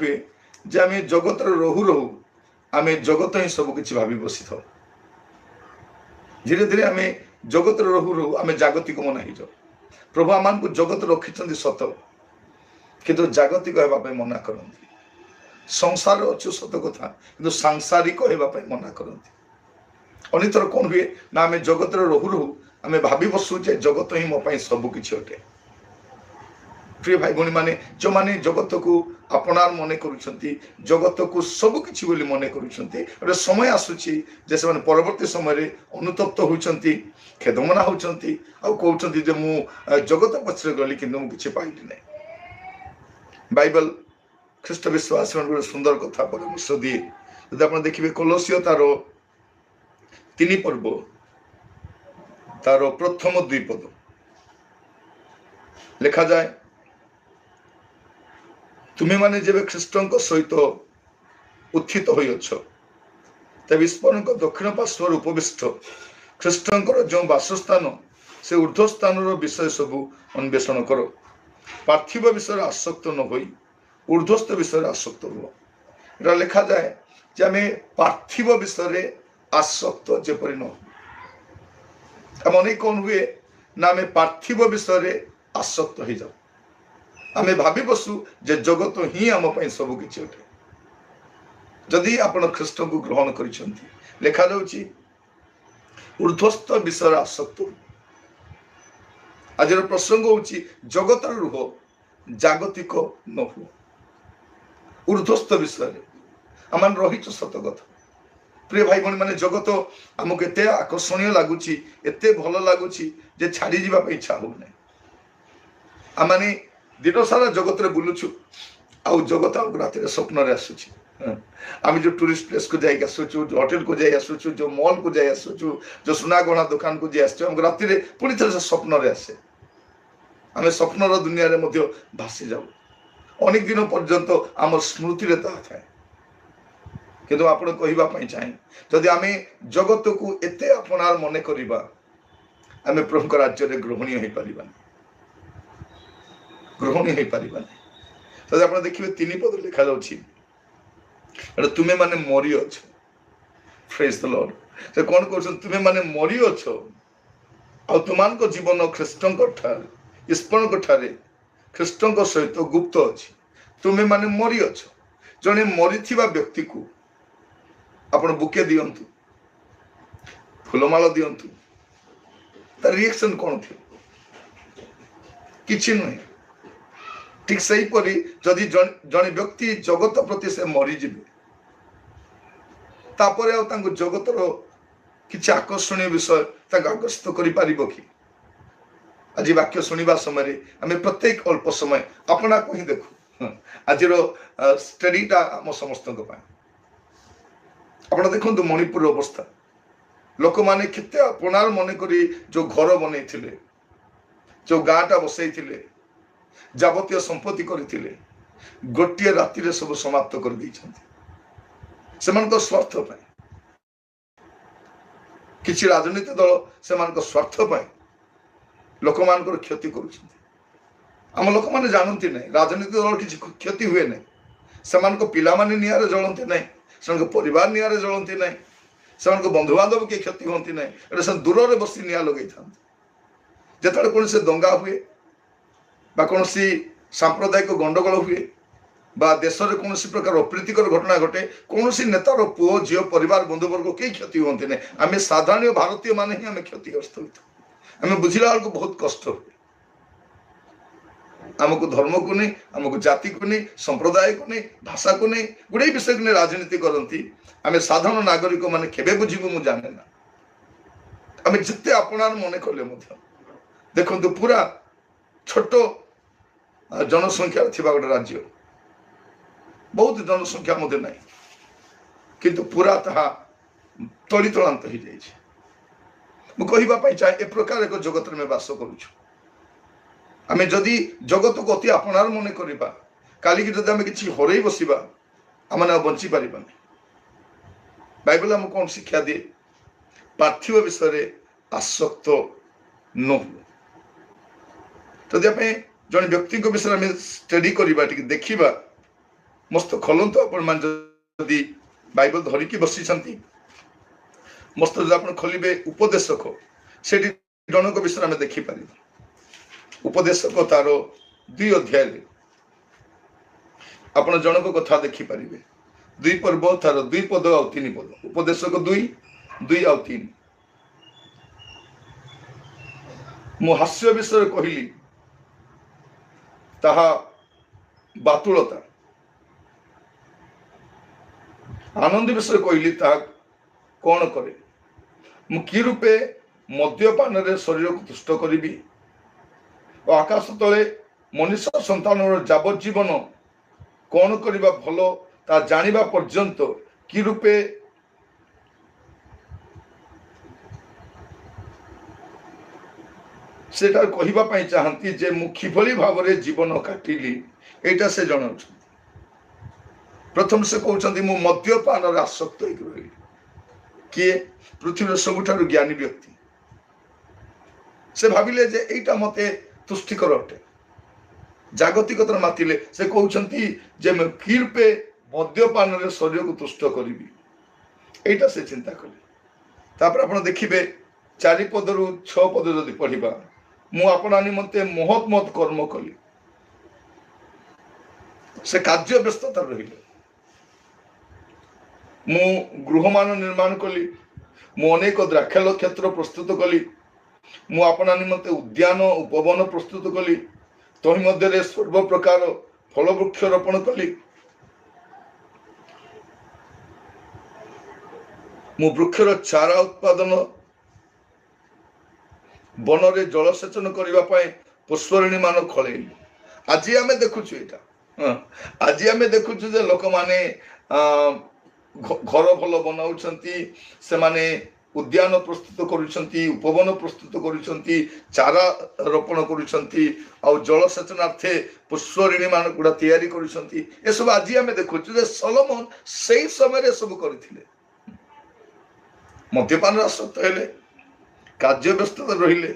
हुए जे आम जगत रहू रहू आम जगत ही सब किसी भावी बसी था धीरे धीरे आम जगत रहू रहू आम जागतिक मना हो प्रभु आम को जगत रखिंट सत किंतु जागतिक होगापी मना करती संसार अच्छु सत कथा कि सांसारिक होगापी मना करती अनितर कौन हुए ना आम जगत रहू रहू आम भावी बसु जे जगत ही मो सबकि अटे प्रिय भाई भौणी मैंने जो मैंने जगत को अपनार मन कर जगत को सबकि मन कर समय आसूची से परवर्ती समय अनुतप्त होती खेदमना होती कहते मु जगत पछरे गली कि मुझे पाइली ना बाइबल ख्रीष्ट विश्वास गोटे सुंदर कथा परामर्श दिए जब आप देखिए कोलोसियो तार 3 पर्व तार प्रथम 2 पद लिखा जाए तुम्हें माने जेबे ख्रीष्टों सहित उत्थित होइछ तब ईश्वर दक्षिण पार्श्वर उपविष्ट ख्रीष्टों जो बासस्थान से ऊर्ध्व स्थान विषय सबू अन्वेषण करो पार्थिव विषय आसक्त न हो ऊर्ध्वस्थ विषय आसक्त हुआ इटा लिखा जाए जे आम पार्थिव विषय आसक्त जेपरी न हो मन कौन हुए ना आम पार्थिव विषय आसक्त हो जाओ आम भावी बसु जे जगत ही आम सबकि अटे जदि आपण ख्रीष्ट को ग्रहण कर लिखा जाउछि ऊर्ध्वस्थ विषय आसक्त आज प्रसंग होछि जगत रुह जागतिक न हो ऊर्ध्वस्थ विषय आम रही सत कथा प्रिय भाई भौणी मैंने जगत आमको एत आकर्षणीय लगुच एत भल लगुच छाड़ी जावाई इच्छा होना आम दिन सारा जगत में बुलुचु आउ जगत आमको रात स्वप्न आसूची आम जो टूरिस्ट प्लेस को जाइए आसुचु जो होटेल को जाए आसुचु जो मॉल को जाए आसुचु जो सुना गहना दुकान को जाए आसमको रात पुणी थे स्वप्न आसे आम स्वप्नर दुनिया रे भासी जाऊ अनेक दिन पर्यंत आम स्मृति थाए किंतु आप कहवाई चाहे जदि आम जगत को एत अपनार मन करवा आम प्रभु राज्य में ग्रहणीय हो पारानी ग्रहणीय हो पारानी तद आप देखिए 3 पद लिखा जा तुम्हें माने मरी अछ प्रेज द लॉर्ड से कौन कर तुम्हें माने मरी अछ आ तुमान को जीवन ख्रीष्टों ईश्वर ठारे ख्रीष्टों सहित गुप्त अच्छी तुम्हें माने मरी अछ जड़े मरी व्यक्ति को आपण बुके दियंतु फुलमाल दियंतु तार रिएक्शन कौन थी किछि नुहे ठीक सही परी जदि जड़े व्यक्ति जगत प्रति से मरीजे तापर जगतर किसी आकर्षणीय विषय आकर्षित कर कि आज वाक्य शुणा समय आम प्रत्येक अल्प समय अपना को ही देखु आज स्टडीटा आम समस्त आप देखु मणिपुर अवस्था लोक मैंने केते अपनार मन करी जो घर बन जो गाँटा बसई जावतीय संपत्ति करते गोटे राति सब समाप्त कर स्वार्थ किसी राजनीतिक दल से स्वार्थ लोक मान क्षति करुम लोक मैंने जानती ना राजनीतिक दल किसी क्षति हुए ना से पिला माने निआरे जलती ना से परिवार निआरे जलती ना से बंधुबांधव किए क्षति होती ना से दूर में बसी निआ लगे था जिते कौन से दंगा हुए कौन सांप्रदायिक गंडगोल हुए देश में कौन प्रकार अप्रीतिकर घटना घटे कौन नेतार पुओ झी परिवार बंधुवर्ग कई क्षति होती ना आम साधारण भारतीय मान ही आम क्षतिग्रस्त होता आम बुझला बेलू बहुत कष्ट हुए आमको धर्म को नहीं आमको जाति को नहीं संप्रदाय को नहीं भाषा को नहीं गुड़े विषय को नहीं राजनीति करती आम साधारण नागरिक मैंने केबे बुझीबु मु जाने ना आम जिते अपनार मन कले देखु पूरा छोट जनसंख्या थिबा गोटे राज्य बहुत जनसंख्या मध्य ना किंतु पूरा ताहा तलितलांत हो जाए चाहे ए प्रकार एक जगत में बास करुछु आम जदि जगत को अति अपनार मन करवा काली की जब आम कि हरई बसवा आम बंची पारानी बाइबल आम कौन शिक्षा दिए पार्थिव विषय आसक्त न जदि आप जन व्यक्ति विषय में स्टडी करवा देखा मस्त खोलतु आपण मान जदि बाइबल धरिकी बसी मस्त जो आप खोलिबे उपदेशक सेठी जनक विषय आम देखिपर उपदेशक तार 2 अध्याय आपण जनक कथा देखिपर 2 पर्व तार 2 पद आ 3 पद उपदेशक 2 आ 3 मु हास्य विषय कहली ताहा बातुलता आनंद विषय कहली ताहा कौन करे मु कि रूपे मद्यपान रे शरीर को तुष्ट करी और आकाश तले मनुष्य संतान जावजीवन कौन करबा भलो ता जानिबा पर्यंत कि रूपे सेटा कहिबा पई चाहंती जे मु किभली भाव रे जीवन काटिली एटा से जणाउ प्रथम से कहउछंती मु मद्यपान रे आसक्त होई रही किए पृथ्वी सबुठारु ज्ञानी व्यक्ति से भाविले जे एटा मते तुष्टिकर अटे जागतिकतर मातिले से कहउछंती जे मैं कि रूपे मद्यपान रे शरीर को तुष्ट करिवि एटा से चिंता कले तापर आपण देखिबे 4 पदरु 6 पद जदि पढिबा मु आपना निमंते महत महत कर्म कली से कार्य व्यस्तता रहिले मु गृहमान निर्माण कली मु अनेक द्राक्षाल क्षेत्र प्रस्तुत कली मु आपना निमंते उद्यान उपवन प्रस्तुत कली तहि मध्य सर्व प्रकार फल वृक्ष रोपण कली मु वृक्षर चारा उत्पादन वन रे जलसेचन करबा पय पुष्परणी मान खळेली आज आमे देखुछु एटा आज आमे देखुछु जे लोक माने घर भल बनाउछंती से माने उद्यान प्रस्तुत करुछंती उपवन प्रस्तुत करुछंती चारा रोपण करुछंती आ जलसेचनार्थे पुष्परिणी मान गुडा तैयारी करुछंती ए सब आज आमे देखुछु जे सोलोमन सेही समय रे सब करथिले मद्यपान आसक्त हेले कार्य व्यस्तता रहिले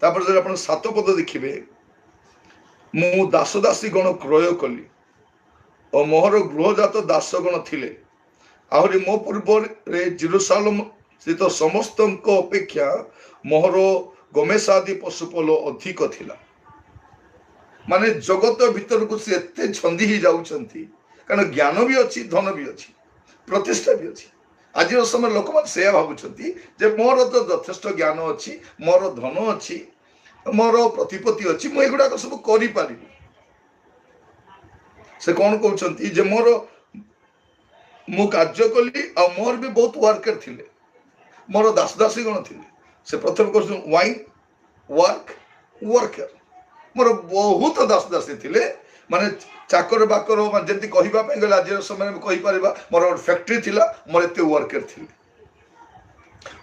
तापर जब आपण 7 पद देखिबे मु दास दासी गण क्रय कली और मोहर गृहजात दासगण थिले आहरी मो पूर्व रे जेरूशलेम स्थित समस्त अपेक्षा मोहर गमेशादी पशुपल अधिक थिला माने जगत भीतर को से एते छंदी ही जाउछंती कारण ज्ञान भी अच्छी धन भी अच्छी प्रतिष्ठा भी अच्छी आज समय लोक से भावुंट जे मोर तो यथेष्ट ज्ञान अच्छी मोर धन अच्छी मोर प्रतिपत्ति अच्छी मुझे गुड़ाक सब करी से कौन कहते जे मोर मु कार्य कली आ मोर भी बहुत वर्कर थिले मोर दास दासी गण थिले से प्रथम कर वाइन वर्क वर्कर मोर बहुत दास दासी थिले माने चाकर बाकर जमी कहवाई गले आज समय कहीपर मोर फैक्ट्री थिला मोर एते वर्कर थिले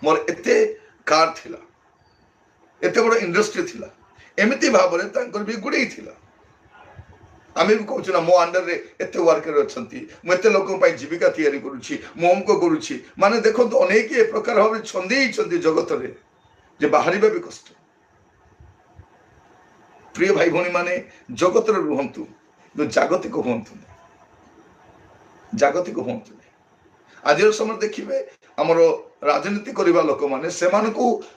मोर एते कार थिला एते बड़ इंडस्ट्री थिला एमिति भाव में तांकर भी गुड़े थिला आमे भी कहूँ ना मो अंडर रे एते वर्कर अछंती मु एते लोक पई जीविका तैयारी करूची मु हमको करूची माने देखो तो अनेक ए प्रकार भाव छंदी छंदी जगत रे जे बाहरिबा भी कष्ट प्रिय भाई भौणी माने जगत रे रुहंतु जागतिक हूँ आज समय देखिए आमर राजनीति करवा लोक मैंने से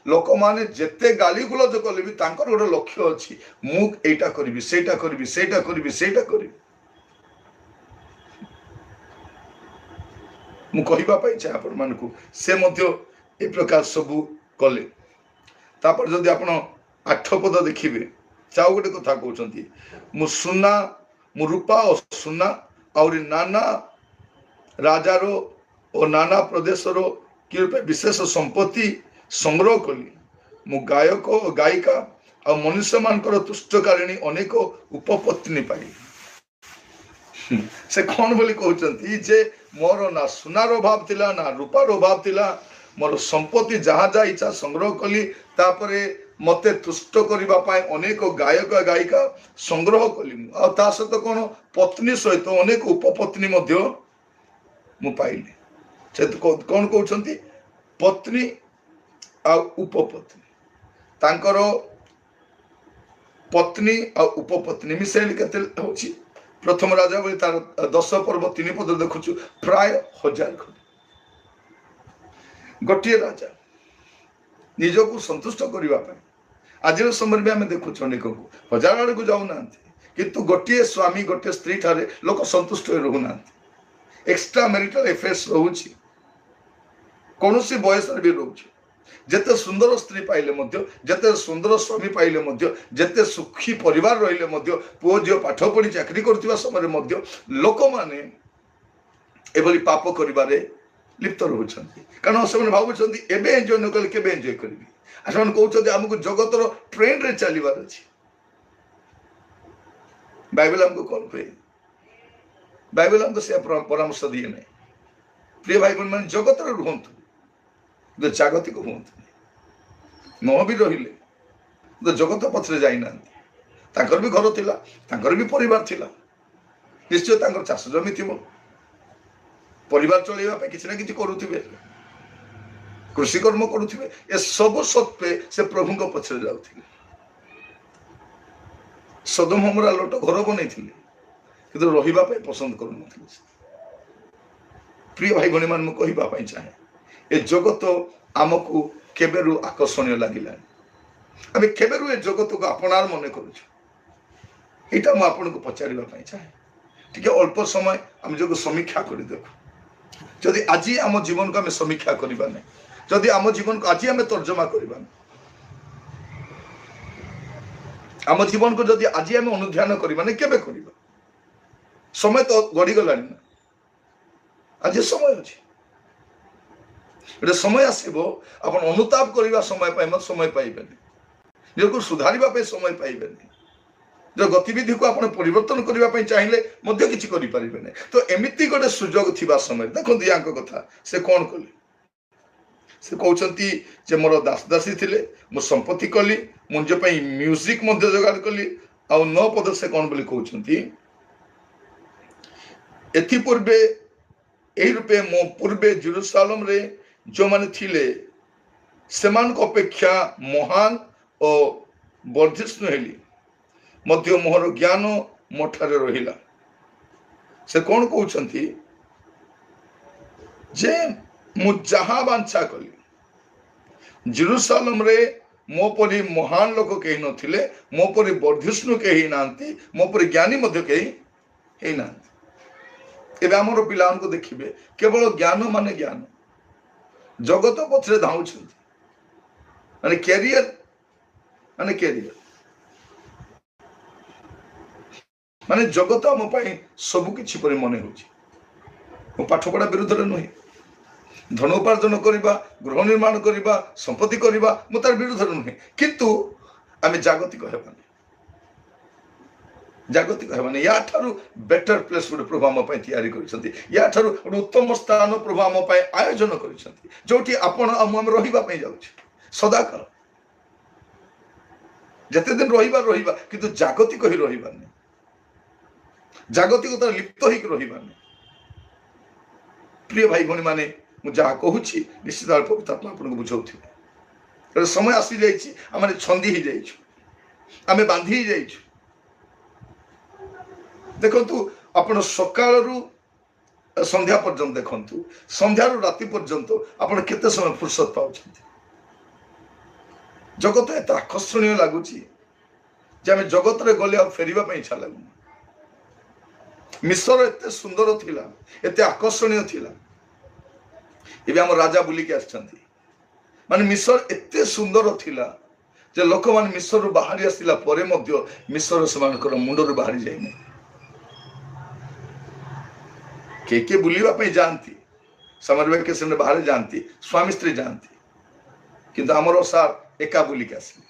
लोक मैंने जिते गाली गुलज कले भी गोटे लक्ष्य अच्छी मुझा करी सेटा करी सेटा करी सेटा करी मु कहवाई चाहे आपण मानकु से मध्य ए प्रकार सबू कले तापर जदि आपण 8 पद देखिए चाउ गोटे कथा कहते मु सुना मु रूपा और सुना और नाना राजारो और नाना प्रदेशरो कि विशेष संपत्ति संग्रह कली मु गायक और गायिका और मनुष्य मानकर तुष्टकारिणी अनेक उपपत्नी पाई से कौन बोली कहते जे मोर ना सुनार अभाव थिला ना रूपार अभाव थिला मोर संपत्ति जहाँ जहाँ इच्छा संग्रह कली तापरे मते तुष्ट करबा पाए अनेक गायक गायिका संग्रह कली आ ता सहित कौन पत्नी सहित अनेक उपपत्नी मध्य मु पाइली से कौन कहउछंती पत्नी आ उपपत्नी तांकर पत्नी आ उपपत्नी मिसेल केते होची प्रथम राजा बोली तार 10 पर्व 3 पद देखुचु प्राय 1000 खंड गोटे राजा निजको संतुष्ट करने आज समय भी आम देखु अनेक को 1000 आड़ को जाऊना किंतु गोटे स्वामी गोटे स्त्री ठारे लोक संतुष्ट रोना एक्स्ट्रा मैरिटल अफेयर्स रोचे कौन सी बयस भी रोचे जेते सुंदर स्त्री पाइले जेते सुंदर स्वामी पाइले जेते सुखी परिवार रहिले पुओ झील पाठ पढ़ी चाकरी करथिबा समय लोक माने एभली पाप करिबारे लिप्त रोचंती कारण से भावुंट एबे एंजॉय न कले केबे एंजॉय करिवि आसन कहउछथि हमकु जगतर ट्रेंड रे चलीबार अछि बाइबल हमको कौन कहे बाइबल हमको से परामर्श दिए नहीं प्रिय भाई बहन मान जगत रुहतु तो जागतिक हूँ न भी रहिले तो जगत पछरे जाइना भी घर थिला भी परिवार थिला निश्चय चाष जमी थी परिवार चलैया किसी ना किसी करुथिबे कृषि कर्म करुथिबे ए सब सत्वे से प्रभु को पछरे जाउथिले सदम हमरा लोट घर बनै कि रहिबा पे पसंद करू प्रिय भाई भणी मान मु कहिबा पई चाहे ए जगत आमको केबेरु आकर्षणीय लागिला आमे केबेरु ए जगत को अपनार मन करूछु एटा मु आपन को पचारिबा पई चाहे ठीक अल्प समय हम जो समीक्षा कर देखु जदि आज आम जीवन को आम समीक्षा करबा नै जदि आम जीवन को आज आम तर्जमा करबा आम जीवन को जदि आज आम अनुध्यान करबा नै केबे करबा समय तो गड़ी गलानी ना आज समय अच्छे समय आसो आप अनुताप करने समय पाइबे निज को सुधार समय पाइबे जो गतिविधि को आप परिवर्तन करने चाहिए किसी करें तो एमती गोटे सुजोग थी समय देखो या कथा से कौन कले से कहते मोर दास दासी थे मो संपत्ति कली मुझे म्यूजिक जोगाड़ कली आ 9 पद से कौन बोली कहते एथि पूर्वे यही रूपे मो पूर्वे जेरूशलेम रे जो माने थिले सेमान को अपेक्षा महान और वर्धिष्णु हेली मध्य मोहर ज्ञान मोठारे रहिला से कौन कहउछंती जे मु जहा बांछा कली जेरूशलेम रे मो परी महान लोक कहीं नथिले मो परी वर्धिष्णु कहीं नांती मो परी ज्ञानी मध्य कहीं हे नांती एबे हमर पिलान को देखिबे केवल ज्ञान माने ज्ञान जगत पछरे धाउछंती माने कैरियर माने जगत आम सब किछि पर मन हो पाठपढ़ा विरुद्ध नुहे धन उपार्जन करवा गृह निर्माण करवा संपत्ति करवा तार विरुद्ध नुहे किंतु आम जागतिक हेबानी जागतिक हेबानी या ठारू बेटर प्लेस गोटे प्रभु आम तैयारी करछंती या ठारू गोटे उत्तम स्थान प्रभु आम आयोजन करछंती जोठी आपण आम रहिबा पई जाउछ सदाकाल जते दिन रहिबा किंतु जागतिक ही रहिबानी जागतिकता लिप्त ही रहिबानी प्रिय भाई भणी माने मु जहाँ कहूँ निश्चित भाव पवित्र आत्मा आपको बुझाऊे समय आसी जाइए आम छंदी ही जाइए आम बांधी ही जाइए देखु आप सकालू संध्या पर्यंत देखु संध्यारू राति पर्यंत आप केते समय फुर्सत पाउछ जगत एत आकर्षणीय लगुच जगत रे गले फेरवा इच्छा लगुन मिस्र एत सुंदर थिला एत आकर्षणीय थिला एबे हम राजा बुलिक आछंती माने मिस्र एते सुंदर थिला जे लोक मान मिस्र रु बाहरी आसिला परे मध्य मिस्र समानकर मुंड रु बाहरी जाय नै के बुलिबा पे जानती समर वेकेशन बाहर जानती स्वामी स्त्री जानती किंतु हमर सार एका बुलिक आसिले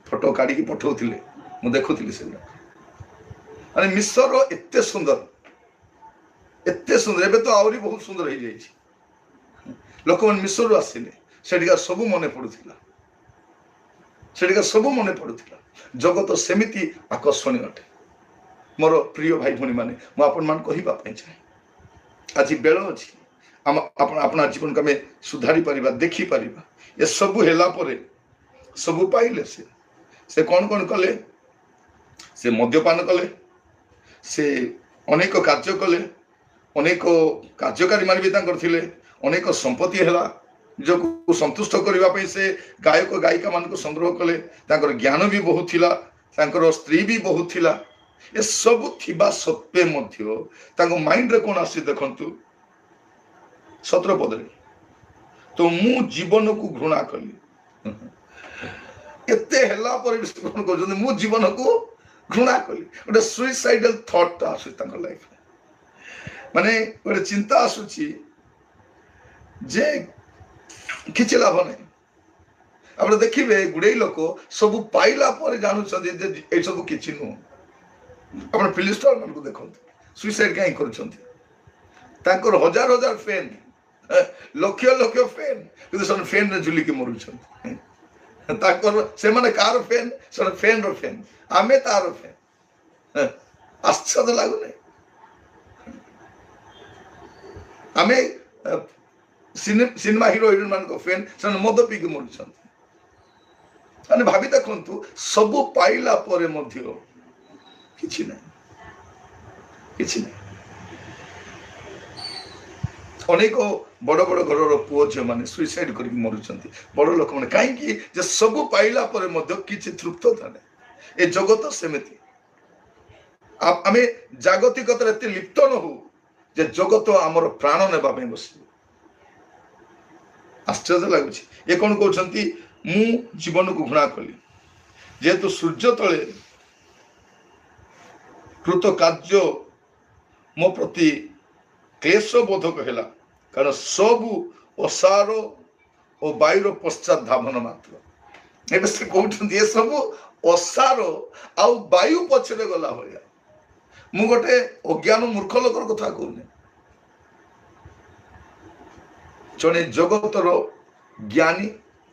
फोटो काढी की पठौथिले मु देखुथिली से माने मिस्र एते सुंदर एबे तो आवरी बहुत सुंदर हो जाइए लोक मन मिस्र आसिले सेठिका सब मन पड़ुथिला सेठिका सब मन पड़ुथिला जगत सेमिति आकर्षणीय अटे मोर प्रिय भाई भणी माने मु आपन मान कहिबा पई चाहे आज बेल अछि अपना जीवन को आम सुधारी पारिबा देखी पारिबा ये सब हेला परे सब पाइले से कौन कौन कले से मद्यपान कले से अनेक कार्य कले अनेक कार्यकारी मान भी थे अनेक संपत्ति है जो संतुष्ट करने से गायक गायिका मान संग्रह कले ज्ञान भी बहुत थिला स्त्री भी बहुत थिला ए सब थिबा सत्वे मध्य माइंड रे कौन आसी देखंतु 17 पद तो मु जीवन को घृणा कली एते हला पर कौन कहते मु जीवन को घृणा कली गोटे सुइसाइडल थॉट आसु लाइफ माने गोटे चिंता आसुची जे किछि लाभ नहीं आप देखिए गुड़े लोक सब पाइला पर जानूँ ये सब किछि नुह आप फिलिस्टर मान को देखते सुइसाइड कहीं कर हजार हजार फैन लक्ष लक्ष फैन कि फैन रे झुलिकी मरुछन से माने कार फैन से फैन रो फैन आमे तार फैन आश्चर्य लगुनि आमे सिनेमा हिरो हिरोइन मान को फैन से मद पीक मरुछन माने भाभी देखंतु सब पाइला परे मध्य किछि नहीं अनेक बड़ बड़ घर पुओ झी मैंने सुइसाइड कर मरुंच बड़ लोक मैंने कहीं सब पाइला पर किसी तृप्तता नहीं ए जगत सेमती आम जागतिकता एत लिप्त न हो जे जगत आमर प्राण नेबा बस आश्चर्य लगुच ये कौन कहते मु जीवन को घृणा कली जेहेतु सूर्य तले कृत कार्य मो प्रति क्लेश बोधक है कारण सबू असार और वायुर पश्चात धावन मात्र एवं से कहते ये सब असार आउ वायु पछरे गला भाया मु गोटे अज्ञान मूर्ख लोकर कथा कहूनी जड़े जगतर ज्ञानी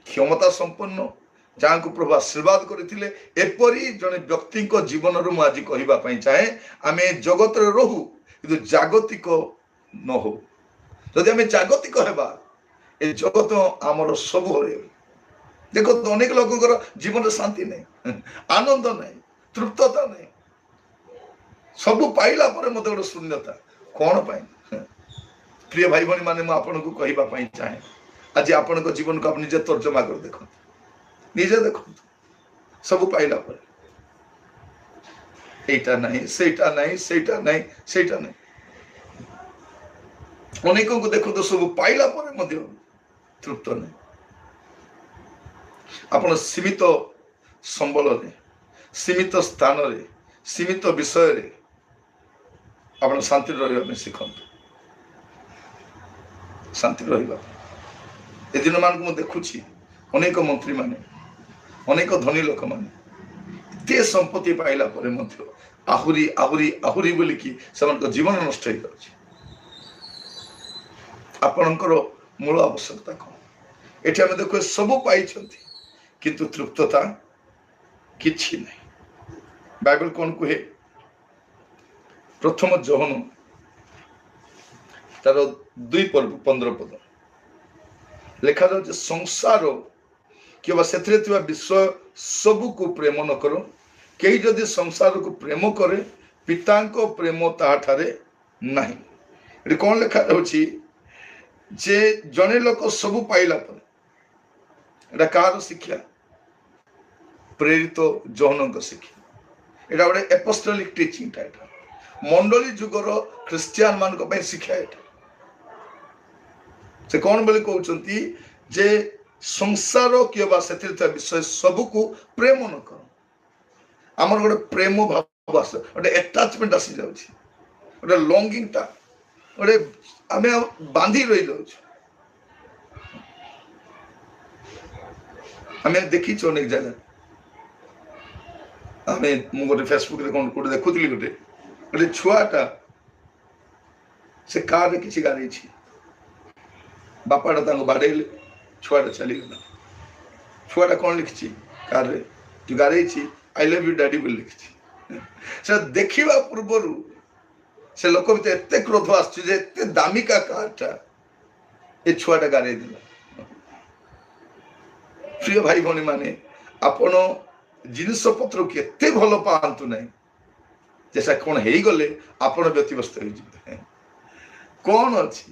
क्षमता संपन्न जहाँ को प्रभु आशीर्वाद करते एपरी जड़े व्यक्ति जीवन रू मुझे कहवाई चाहे आम जगत रहू कि जागतिक न हो जदि आम जागतिक हेबा ए जगत आमर सब हर देखो तो अनेक लोक जीवन शांति नहीं आनंद नहीं तृप्तता नहीं सब पाइला पर मत गोटे शून्यता कौन पाई प्रिय भाई भाई माने मैं आपन को कहवाई चाहे आज आपण जीवन को आप निजे तर्जमा कर देखो निजे देखो सब पाइला पर एटा नहीं सेटा नहीं सेटा नहीं सेटा नहीं अनेकों को देखो तो सब पाइला पर मध्य तृप्त नहीं आपण सीमित संबल रे सीमित स्थान रे सीमित विषय रे आपण शांति रहिबा शिखंतु शांति रहिबा ए दिन मान को देखुची अनेक मंत्री माने अनेक धनी लोक माने ते संपत्ति पाइला पर मध्य आहुरी आहुरी आहुरी बोली कि से जीवन नष्ट हो जाଉଛି आपणकर मूल आवश्यकता कौन एठी आम देखो सब पाई किंतु तृप्तता किछि नहीं बाइबल कौन कहे प्रथम जहन तार 2:15 पद लिखा जाए संसार कि विषय सबू को प्रेम न करो कई जदि संसार को प्रेम करे पिता प्रेम ताठारे नहीं कौन लिखा जाऊँगी जे जने लोक सबू पाइला पर कार शिक्षा प्रेरित जौन शिक्षा एटा गोटे एपोस्टोलिक टीचिंग मंडली जुगर ख्रिस्टियान मान शिक्षा एटा से कौन बोले कहते जे संसार कि विषय सबू को प्रेम न कर आमर गोटे प्रेम भाव आस गोटे एटाचमेंट आसी जाउछि गोटे लॉन्गिंग टा गोटे आम बांधी रही जाऊँ आम देखी अनेक जगह आम गोटे फेसबुक रे कौन गोटे देखुली गोटे गोटे छुआटा से कार किसी गाड़ी बापाटा बाड़े छुआटा चलीगला छुआटा कौन लिखी कार रे जो गाड़ी आई लव यू डैडी बोली लिखी से देखा पूर्वर से लोक भीतर एत क्रोध आसते दामिका कारटा ये छुआटा गारे दिला प्रिय भाई भाई माने आपण जिनस पत्र के एत भल पातु ना ଯେ ସେ କ'ଣ ହେଇଗଲେ ଆପଣ ବ୍ୟତିବ୍ୟସ୍ତ ହେଇଯିବେ। କ'ଣ ଅଛି?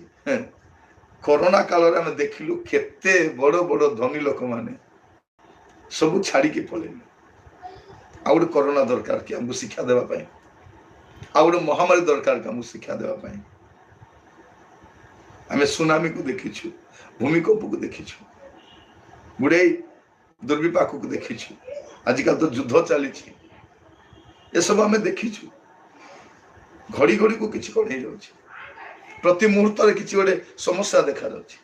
କରୋନା କାଳରେ ଆମେ ଦେଖିଲୁ କେତେ ବଡ଼ ବଡ଼ ଧନୀ ଲୋକମାନେ ସବୁ ଛାଡ଼ିକି ପଳେଇଲେ। ଆଉ ଗୋଟେ କରୋନା ଦରକାର କି ଆମକୁ ଶିକ୍ଷା ଦେବା ପାଇଁ, ଆଉ ଗୋଟେ ମହାମାରୀ ଦରକାର କି ଆମକୁ ଶିକ୍ଷା ଦେବା ପାଇଁ। ଆମେ ସୁନାମୀକୁ ଦେଖିଛୁ, ଭୂମିକମ୍ପକୁ ଦେଖିଛୁ, ଗୁଡ଼େ ଦୁର୍ବିପାକକୁ ଦେଖିଛୁ, ଆଜିକାଲି ତ ଯୁଦ୍ଧ ଚାଲିଛି, ଏସବୁ ଆମେ ଦେଖିଛୁ। ଘଡ଼ି ଘଡ଼ିକୁ କିଛି କ'ଣ ହେଇଯାଉଛି, ପ୍ରତି ମୁହୂର୍ତ୍ତରେ କିଛି ଗୋଟେ ସମସ୍ୟା ଦେଖାଯାଉଛି।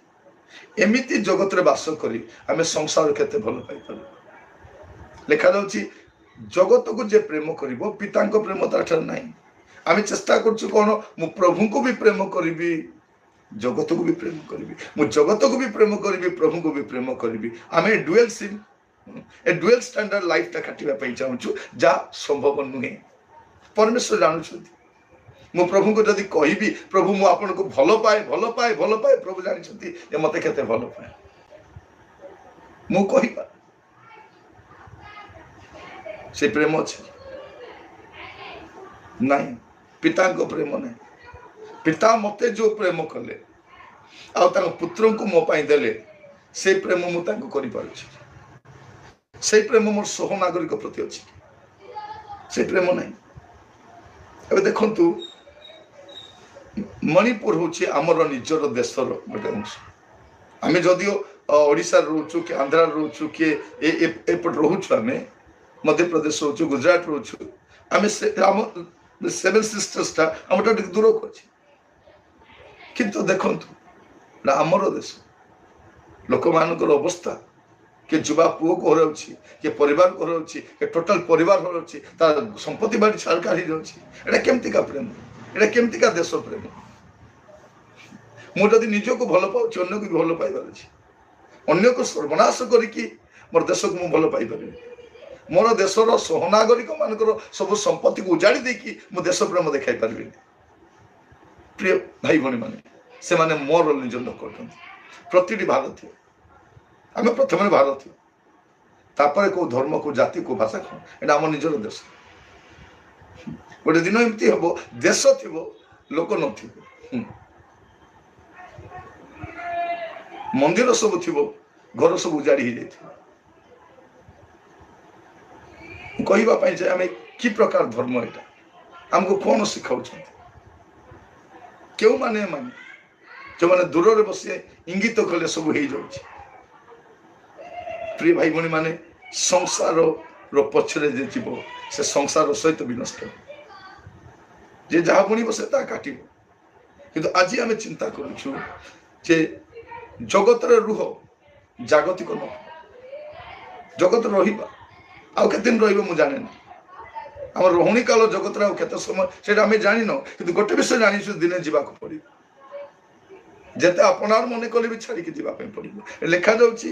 ଏମିତି ଜଗତରେ ବାସ କରି ଆମେ ସଂସାର କେତେ ଭଲ ପାଇପାରିବା। ଲେଖାଯାଉଛି ଜଗତକୁ ଯେ ପ୍ରେମ କରିବ ପିତାଙ୍କ ପ୍ରେମ ତାଠାରୁ ନାହିଁ। ଆମେ ଚେଷ୍ଟା କରୁଛୁ କ'ଣ, ମୁଁ ପ୍ରଭୁଙ୍କୁ ବି ପ୍ରେମ କରିବି, ଜଗତକୁ ବି ପ୍ରେମ କରିବି, ମୁଁ ଜଗତକୁ ବି ପ୍ରେମ କରିବି, ପ୍ରଭୁଙ୍କୁ ବି ପ୍ରେମ କରିବି। ଆମେ ଡୁଏଲ ସିମ୍, ଏ ଡୁଏଲ ଷ୍ଟାଣ୍ଡାର୍ଡ ଲାଇଫଟା କାଟିବା ପାଇଁ ଚାହୁଁଛୁ, ଯାହା ସମ୍ଭବ ନୁହେଁ। ପରମେଶ୍ୱର ଜାଣୁଛନ୍ତି। ମୁଁ ପ୍ରଭୁଙ୍କୁ ଯଦି କହିବି ପ୍ରଭୁ ମୁଁ ଆପଣଙ୍କୁ ଭଲ ପାଏ ଭଲ ପାଏ ଭଲ ପାଏ, ପ୍ରଭୁ ଜାଣିଛନ୍ତି ଯେ ମତେ କେତେ ଭଲ ପାଏ। ମୁଁ କହିବା ସେ ପ୍ରେମ ଅଛି ନାହିଁ? ପିତାଙ୍କ ପ୍ରେମ ନାହିଁ। ପିତା ମତେ ଯୋଉ ପ୍ରେମ କଲେ ଆଉ ତାଙ୍କ ପୁତ୍ରଙ୍କୁ ମୋ ପାଇଁ ଦେଲେ, ସେ ପ୍ରେମ ମୁଁ ତାଙ୍କୁ କରିପାରୁଛି। ସେଇ ପ୍ରେମ ମୋର ସହନାଗରିକ ପ୍ରତି ଅଛି, ସେ ପ୍ରେମ ନାହିଁ। ଏବେ ଦେଖନ୍ତୁ, ମଣିପୁର ହଉଛି ଆମର ନିଜର ଦେଶର ଗୋଟେ ଅଂଶ। ଆମେ ଯଦିଓ ଓଡ଼ିଶାରେ ରହୁଛୁ କି ଆନ୍ଧ୍ରାରେ ରହୁଛୁ କି ଏପଟେ ରହୁଛୁ, ଆମେ ମଧ୍ୟପ୍ରଦେଶ ରହୁଛୁ, ଗୁଜରାଟ ରହୁଛୁ, ଆମେ ଆମ ସେଭେନ୍ ସିଷ୍ଟର୍ସଟା ଆମଟା ଟିକେ ଦୂରକୁ ଅଛି। କିନ୍ତୁ ଦେଖନ୍ତୁ, ଏଇଟା ଆମର ଦେଶ। ଲୋକମାନଙ୍କର ଅବସ୍ଥା, କିଏ ଯୁବା ପୁଅକୁ ହରାଉଛି, କିଏ ପରିବାରକୁ ହରାଉଛି, କିଏ ଟୋଟାଲ ପରିବାର ହରାଉଛି, ତାର ସମ୍ପତ୍ତି ବାଡ଼ି ଛାରକାର ହେଇଯାଉଛି। ଏଇଟା କେମିତିକା ପ୍ରେମ? ଏଇଟା କେମିତିକା ଦେଶ ପ୍ରେମ? ମୁଁ ଯଦି ନିଜକୁ ଭଲ ପାଉଛି, ଅନ୍ୟକୁ ବି ଭଲ ପାଇବାର ଅଛି। ଅନ୍ୟକୁ ସର୍ବନାଶ କରିକି ମୋର ଦେଶକୁ ମୁଁ ଭଲ ପାଇପାରିବି। ମୋର ଦେଶର ସହନାଗରିକ ମାନଙ୍କର ସବୁ ସମ୍ପତ୍ତିକୁ ଉଜାଡ଼ି ଦେଇକି ମୁଁ ଦେଶ ପ୍ରେମ ଦେଖାଇ ପାରିବିନି। ପ୍ରିୟ ଭାଇ ଭଉଣୀ ମାନେ, ସେମାନେ ମୋର ନିଜ ଲୋକ ଅଟନ୍ତି। ପ୍ରତିଟି ଭାରତୀୟ, ଆମେ ପ୍ରଥମେ ଭାରତୀୟ, ତାପରେ କୋଉ ଧର୍ମ, କୋଉ ଜାତି, କୋଉ ଭାଷା କ'ଣ, ଏଇଟା ଆମ ନିଜର ଦେଶ। ଗୋଟେ ଦିନ ଏମିତି ହବ, ଦେଶ ଥିବ ଲୋକ ନଥିବ, ମନ୍ଦିର ସବୁ ଥିବ, ଘର ସବୁ ଉଜାଡ଼ି ହେଇଯାଇଥିବ। କହିବା ପାଇଁ ଯେ ଆମେ କି ପ୍ରକାର ଧର୍ମ, ଏଇଟା ଆମକୁ କ'ଣ ଶିଖାଉଛନ୍ତି? କେଉଁମାନେ ଏମାନେ ଯେଉଁମାନେ ଦୂରରେ ବସି ଇଙ୍ଗିତ କଲେ ସବୁ ହେଇଯାଉଛି। ପ୍ରିୟ ଭାଇ ଭଉଣୀ ମାନେ, ସଂସାରର ପଛରେ ଯେ ଯିବ ସେ ସଂସାର ସହିତ ବିନଷ୍ଟ। ଯେ ଯାହା ବୁଣିବ ସେ ତାହା କାଟିବ। କିନ୍ତୁ ଆଜି ଆମେ ଚିନ୍ତା କରୁଛୁ ଯେ ଜଗତରେ ରୁହ, ଜାଗତିକ ନ ଜଗତ ରହିବା। ଆଉ କେତେ ଦିନ ରହିବ ମୁଁ ଜାଣେନି। ଆମର ରହୁଣୀ କାଳ ଜଗତରେ ଆଉ କେତେ ସମୟ ସେଇଟା ଆମେ ଜାଣିନ। କିନ୍ତୁ ଗୋଟେ ବିଷୟ ଜାଣିଛୁ, ଦିନେ ଯିବାକୁ ପଡ଼ିବ। ଯେତେ ଆପଣାର ମନେ କଲେ ବି ଛାଡ଼ିକି ଯିବା ପାଇଁ ପଡ଼ିବ। ଲେଖାଯାଉଛି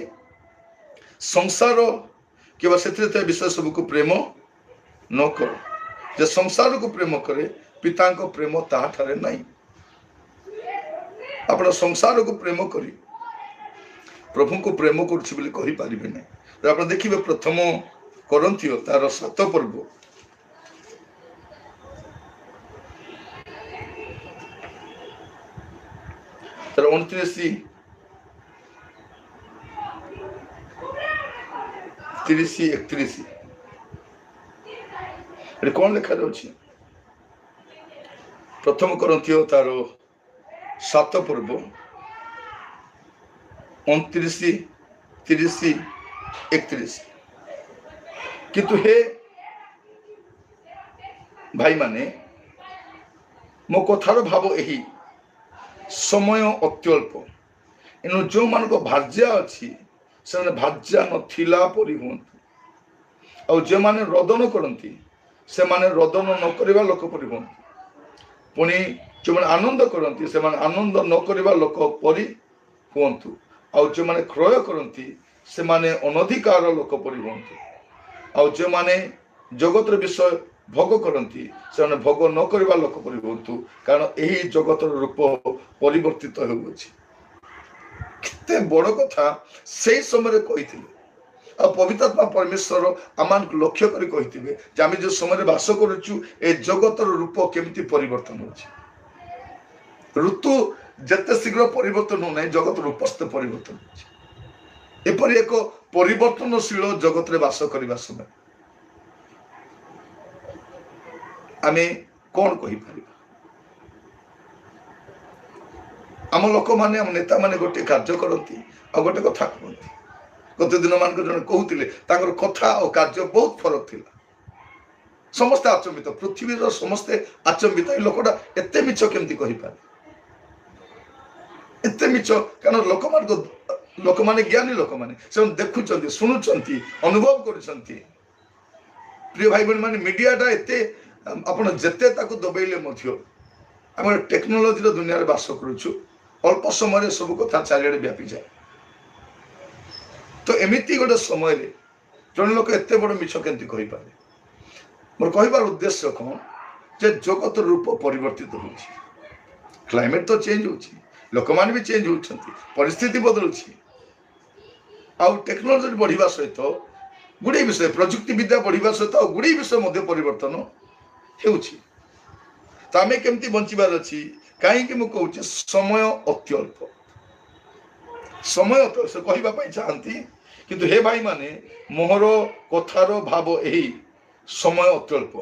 ସଂସାର କିମ୍ବା ସେଥିରେ ଥିବା ବିଷୟ ସବୁକୁ ପ୍ରେମ ନ କର। ଯେ ସଂସାରକୁ ପ୍ରେମ କରେ ପିତାଙ୍କ ପ୍ରେମ ତାହାଠାରେ ନାହିଁ। ଆପଣ ସଂସାରକୁ ପ୍ରେମ କରି ପ୍ରଭୁଙ୍କୁ ପ୍ରେମ କରୁଛି ବୋଲି କହିପାରିବେ ନାହିଁ। ଆପଣ ଦେଖିବେ ପ୍ରଥମ କରନ୍ଥିୟ ତାର 7 ପର୍ବ ତାର 29, 30, 31 ଏଠି କ'ଣ ଲେଖାଯାଉଛି? ପ୍ରଥମ କରନ୍ଥିୟ ତାର 7 ପର୍ବ 29, 30, 31। କିନ୍ତୁ ହେ ଭାଇମାନେ, ମୋ କଥାର ଭାବ ଏହି, ସମୟ ଅତ୍ୟଳ୍ପ। ଏଣୁ ଯେଉଁମାନଙ୍କ ଭାର୍ଯ୍ୟା ଅଛି ସେମାନେ ଭାର୍ଯ୍ୟା ନଥିଲା ପରି ହୁଅନ୍ତୁ, ଆଉ ଯେଉଁମାନେ ରୋଦନ କରନ୍ତି ସେମାନେ ରୋଦନ ନ କରିବା ଲୋକ ପରି ହୁଅନ୍ତୁ। ପୁଣି ଯେଉଁମାନେ ଆନନ୍ଦ କରନ୍ତି ସେମାନେ ଆନନ୍ଦ ନ କରିବା ଲୋକ ପରି ହୁଅନ୍ତୁ, ଆଉ ଯେଉଁମାନେ କ୍ରୟ କରନ୍ତି ସେମାନେ ଅନଧିକାର ଲୋକ ପରି ହୁଅନ୍ତୁ, ଆଉ ଯେଉଁମାନେ ଜଗତର ବିଷୟ ଭୋଗ କରନ୍ତି ସେମାନେ ଭୋଗ ନ କରିବା ଲୋକ ପରି ହୁଅନ୍ତୁ, କାରଣ ଏହି ଜଗତର ରୂପ ପରିବର୍ତ୍ତିତ ହେଉଅଛି। କେତେ ବଡ଼ କଥା ସେଇ ସମୟରେ କହିଥିଲେ। आ पवित्रात्मा परमेश्वर आम लक्ष्य कर कही आम जो समय बास करुचु ए जगतर रूप केमती परिवर्तन हो ऋतु जिते शीघ्र परिवर्तन होना जगत रूपस्थ परिवर्तन होपरी एक परिवर्तनशील जगत रे बास करने समय आम कौन कही आम लोक मैंने आम नेता मैंने गोटे कार्य करती आ गोटे कथा कहती गत दिन मान जन कहते कथा और कार्य बहुत फरक थी समस्ते आचंबित पृथ्वी समस्ते आचंबित लोकटा एत मिछ केमती कहीपर एत मिछ कारण लोक मैंने ज्ञानी लोक मैंने देखुं शुणुंट अनुभव कर प्रिय भाई बहन मैंने मीडियाटा एत आप जिते दबेले आम टेक्नोलोजी दुनिया में बास करुचु अल्प समय सब कथा चारिड़े व्यापी जाए तो एमती गोटे समय जन लोक एत बड़ मिछ केमती कहीपर मोर कहबार उद्देश्य कौन जे जगत रूप परिवर्तित हो क्लाइमेट तो चेंज हो लोक मैंने भी चेंज होती परिस्थिति बदलुँ आउ टेक्नोलोजी बढ़िया सहित गुड़े विषय प्रजुक्ति विद्या बढ़िया सहित गुड़े विषय परिवर्तन हो आम केमती बचार अच्छी कहीं मुझे कहूँ समय अत्यल्प समय से कहवाई चाहती किंतु हे भाई माने मोहर कथार भाव यही समय अत्यल्प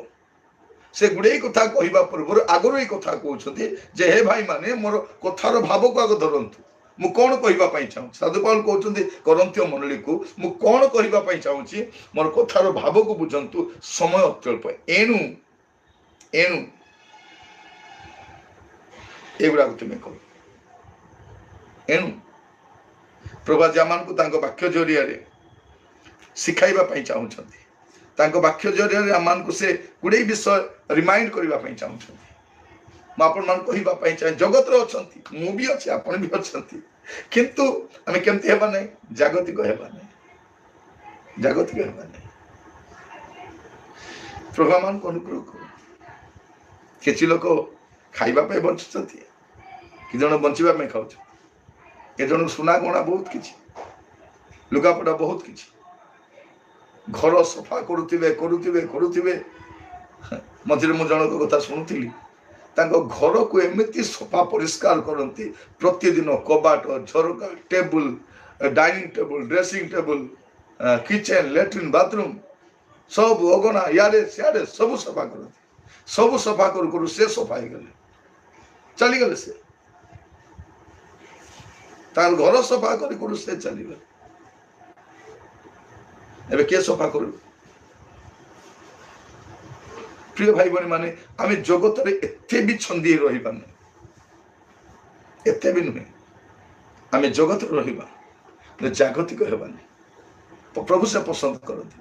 से गुड़े कथा कहवा पूर्व आगर ये कथा कहते जे हे भाई माने मोर कथार भाव को आग धरतु मु कौन कहवाई चाहूँ साधु पाल कहते करंत्य मंडली को मु कौन कहवाई चाहूँगी मोर कथार भाव को बुझंतु समय अत्यल्प एणु एणु एगुड़ा तुम्हें कह एणु प्रभा जामान को वाक्य जरिया शिखाइबा चाहूँगी वाक्य जरिया आम को से गुड़े विषय रिमाइंड करने चाहूँगी मुझे कहवाई चाहे जगत अच्छा मु भी अच्छे आपण भी अच्छा किंतु आम केमती हेबा नहीं जागतिक हेबा नहीं जागतिक हेबा नहीं प्रभा मान को अनुग्रह कर किसी लोक खाइबा बंचुंट कि जन बंचापी खाऊ ए जन सुना गणा बहुत किसी लुगापटा बहुत किसी घर सफा करुवे करुवे करुवे मझे मुझे जन कथा शुणुली घर को एमती सफा परिष्कार करती प्रतिदिन कबाट झरका table dining table dressing table kitchen latrine bathroom सब अगना यारे सियारे सब सफा करती सब सफा करू से सफा हो गले चलीगले से तार घर सफा करू से चलीगले एबे के सफा करू प्रिय भाई बहन माने आम जगत रे एते भी छंदी रहिबा नहीं एते भी नुहे आम जगत रहिबा जागतिक हेबा नहीं प्रभु से पसंद करती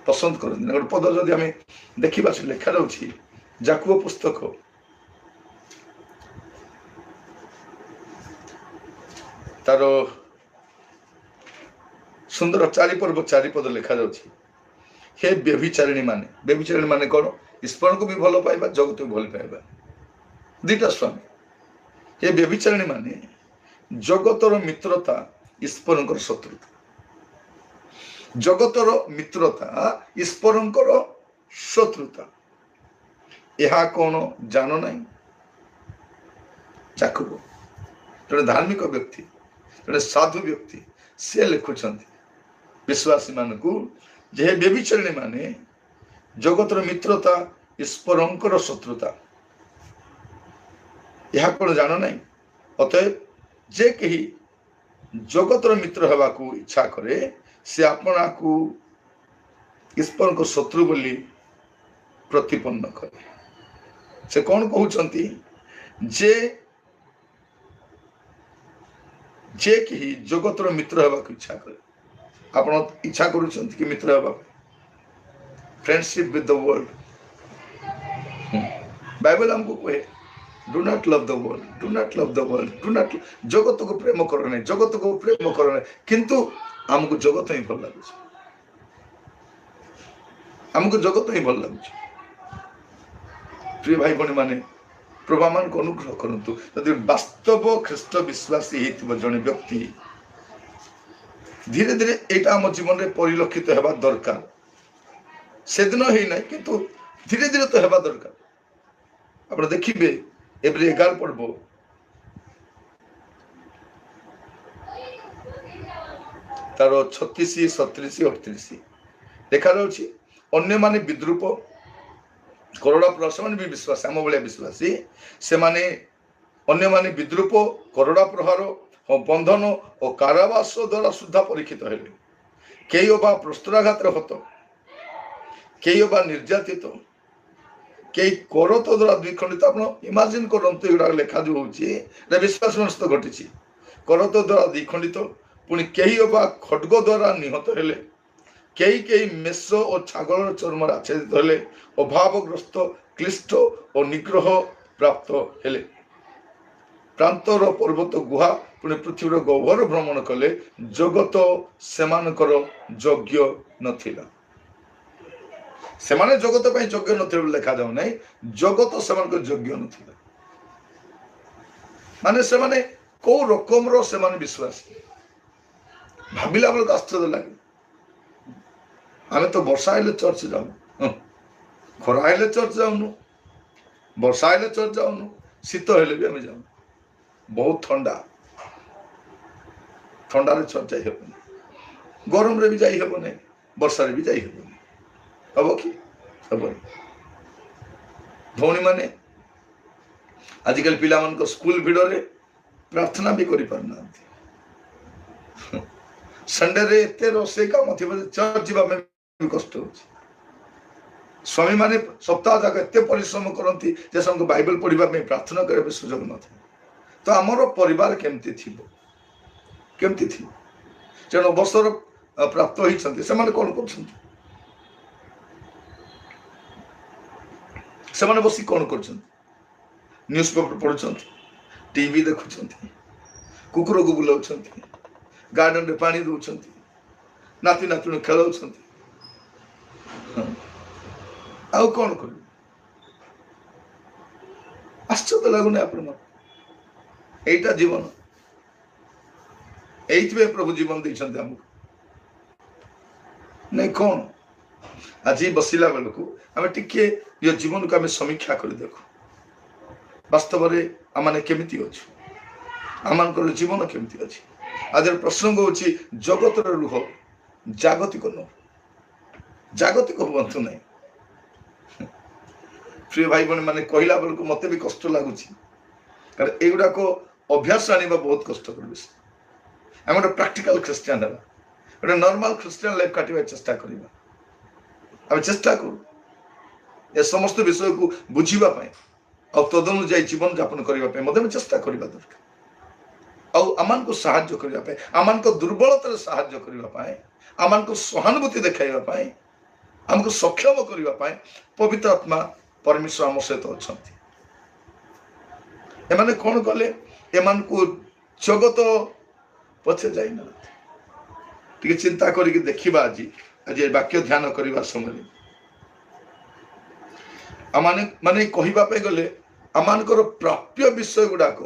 गोटे पद जदि आम देखा से लिखा जाऊँगी जाकुब पुस्तक तार सुंदर चारिपद लिखा जाऊँगी हे व्यभिचारिणी माने कौन ईश्वर को भी भल पाइबा जगत को भल पाइबा दुईटा स्वामी हे व्यभिचारिणी माने जगतर मित्रता ईश्वर शत्रुता जगतर मित्रता ईश्वर शत्रुता यह कौन जान ना जाकुब जड़े धार्मिक व्यक्ति जड़े साधु व्यक्ति से लिखुंट विश्वासी मान को जे व्यभिचारिणी माने जगतर मित्रता ईश्वर शत्रुता यह कौन जान ना अतएव जे कही जगतर मित्र हवा को इच्छा करे से अपना को ईश्वर को शत्रु बोली प्रतिपन्न करे से कौन कहते जे जे कि जगतर मित्र हवा को इच्छा करे आप इच्छा कर मित्र हवा friendship with the world Bible हमको कहे do not love the world do not love the world do not जगत को प्रेम कर ना जगत को प्रेम कर ना किंतु आमको जगत ही भल लगुच आमको जगत ही भल लगुच प्रिय भाई बहन माने प्रभा मान को अनुग्रह करंतु यदि वास्तव ख्रीष्ट विश्वासी होइतिबो जने व्यक्ति धीरे धीरे यहाँ आम जीवन में परिलक्षित होगा दरकार से दिन ही ना किंतु धीरे धीरे तो होगा दरकार आप देखिए एवं 11 पढ़ब तार 36 37 38 देखा जाऊँगी अन्य माने विद्रूप करोड़ा प्रहार भी विश्वास आम भाया विश्वासी से माने अन्य माने विद्रूप करोड़ा प्रहार बंधन और कारावास द्वारा सुधा परीक्षित हेले कई बा प्रस्तराघात हत कई बा निर्यातित कई करत द्वारा द्विखंडित आप इमाजिन करते युवा लेखा जो हो विश्वास सहित घटी करत द्वारा द्विखंडित पुणी कई बा खड्ग द्वारा निहत हेले कई मेष और छागल चर्म आच्छादित हेले अभावग्रस्त क्लिष्ट और निग्रह प्राप्त हेले प्रांतर पर्वत गुहा पुणे पृथ्वी गह्वर भ्रमण कले जगत सेमानकर योग्य नथिला सेमाने जगत पे योग्य नथिला लिखा जाऊ नहीं जगत सेमानकर योग्य नथिला माने सेमाने को रकम रो सेमाने विश्वास भाविला बेलू आश्चर्य लगे आमे तो वर्षा आइले चर्च जाऊ खरा आइले चर्च जाऊनु वर्षा आइले चर्च जाऊनु शीत हेले भी आमे जाऊ बहुत ठंडा ठंडा रे चर्च जाई हेबनी गरम रे भी जाई हेबनी वर्षा रे भी जाई हेबनी हबो कि हबो भौणी माने आजिकल पिला मन को स्कूल भिड़ रे प्रार्थना भी करि पारना संडे रे एते रोसे काम थी चर्च जीवा में कष्ट हो स्वामी माने सप्ताह जाक एत परिश्रम करती बाइबल पढ़ा प्रार्थना करने सुजोग न तो आमर परिवार केमती थी तेणु अवसर प्राप्त होती से कौन कर बस कौन कर न्यूज पेपर पढ़ुं टीवी देखुं कुकुर को बुलाऊं गार्डन रे पानी दौरान नाती नातुणी खेलाऊं आउ कौन कर आश्चर्य लगुनि आपण एटा जीवन एइतबे प्रभु जीवन देइछन्ते हमको नहीं कौन आज बसिला बेलू आम टिके ये जीवन को आम समीक्षा कर देखु वास्तव में आम केमिति अच्छु आम जीवन केमिति अच्छी आज प्रसंग होची जगत रुह जागतिक न जागतिक हूँ ना प्रिय भाई बहन मैंने कहला बेलू मत भी कष्ट लगुच कारण युवाक अभ्यास आने बहुत कष्टकर विषय आम गोटे प्राक्टिकल ख्रीस्टियान है गोटे नॉर्मल ख्रीस्टियान लाइफ काटवा चेष्टा करवा चेष्टा करूँ ए समस्त विषय को बुझापी आ तदनुजाई जीवन यापन करने चेष्टा करवा दरकार आम को साहाय्य करने आम दुर्बलतार साहाय्य करने आम को सहानुभूति देखाइबा आमको सक्षम करने पवित्र आत्मा परमेश्वर आम सहित अच्छा एमाने कौन कले एमान को जगत पछे जाइना टिके चिंता करके देखिबा आज आज वाक्य ध्यान करने समय आमाने माने कहिबा पे गले आमानकर प्राप्य विषय गुड़ाक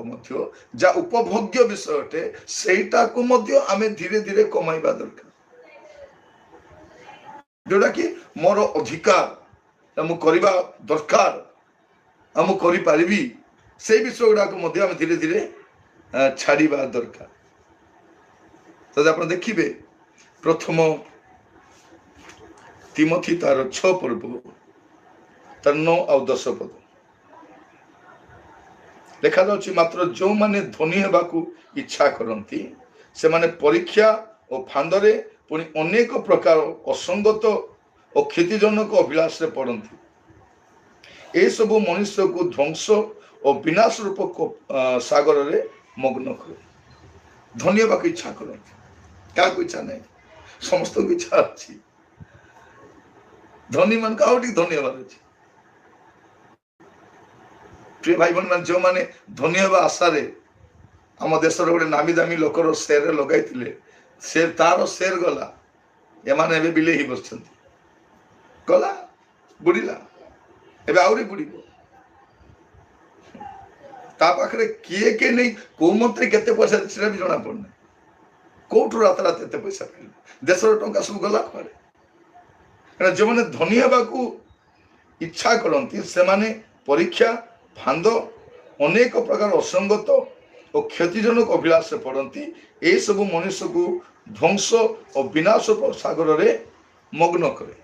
जा उपभोग्य विषय अटे सेटा को मध्य आमे धीरे धीरे कमाइबा दरकार जोड़ा कि मोर अधिकार मु करबा दरकार मु करि पारिबी से विषय गुड़ाक मध्य आमे धीरे धीरे छाड़ीबा दरकार तो आप देखिए प्रथम तिमोथी तार 6 पर्व तार 9 और 10 पद देखा जाउछि मात्र जो माने धनी हेबाकू इच्छा करती से माने परीक्षा और फांदरे पुणी अनेक प्रकार असंगत और क्षतिजनक अभिलाष रे पड़ती ए सब मनुष्य को ध्वंस और विनाश रूप सागर रे मग्न करे धनी हेबाकू इच्छा करती क्या इच्छा नहीं समस्त को इच्छा अच्छी धनी मान का धनी हबार अच्छी प्रिय भाई बहन मान जो माने धनी हवा आशा आम देश गोटे नामी दामी लोकर शेयर लगे शेर तार शेर गला एमाने बिले ही बस गला बुड़ीला एबे आउरी बुड़ीबो ता पाखरे किए के नहीं को मंत्री केते पैसा सेटा भी जना पड़ना କୋଉଠୁ ରାତାରାତି ଏତେ ପଇସା ପାଇଲେ? ଦେଶର ଟଙ୍କା ସବୁ ଗଲା କୁଆଡେ? କାରଣ ଯେଉଁମାନେ ଧନୀ ହେବାକୁ ଇଚ୍ଛା କରନ୍ତି ସେମାନେ ପରୀକ୍ଷା ଫାନ୍ଦ ଅନେକ ପ୍ରକାର ଅସଙ୍ଗତ ଓ କ୍ଷତିଜନକ ଅଭିଳାଷରେ ପଡ଼ନ୍ତି। ଏସବୁ ମନୁଷ୍ୟକୁ ଧ୍ୱଂସ ଓ ବିନାଶ ସାଗରରେ ମଗ୍ନ କରେ।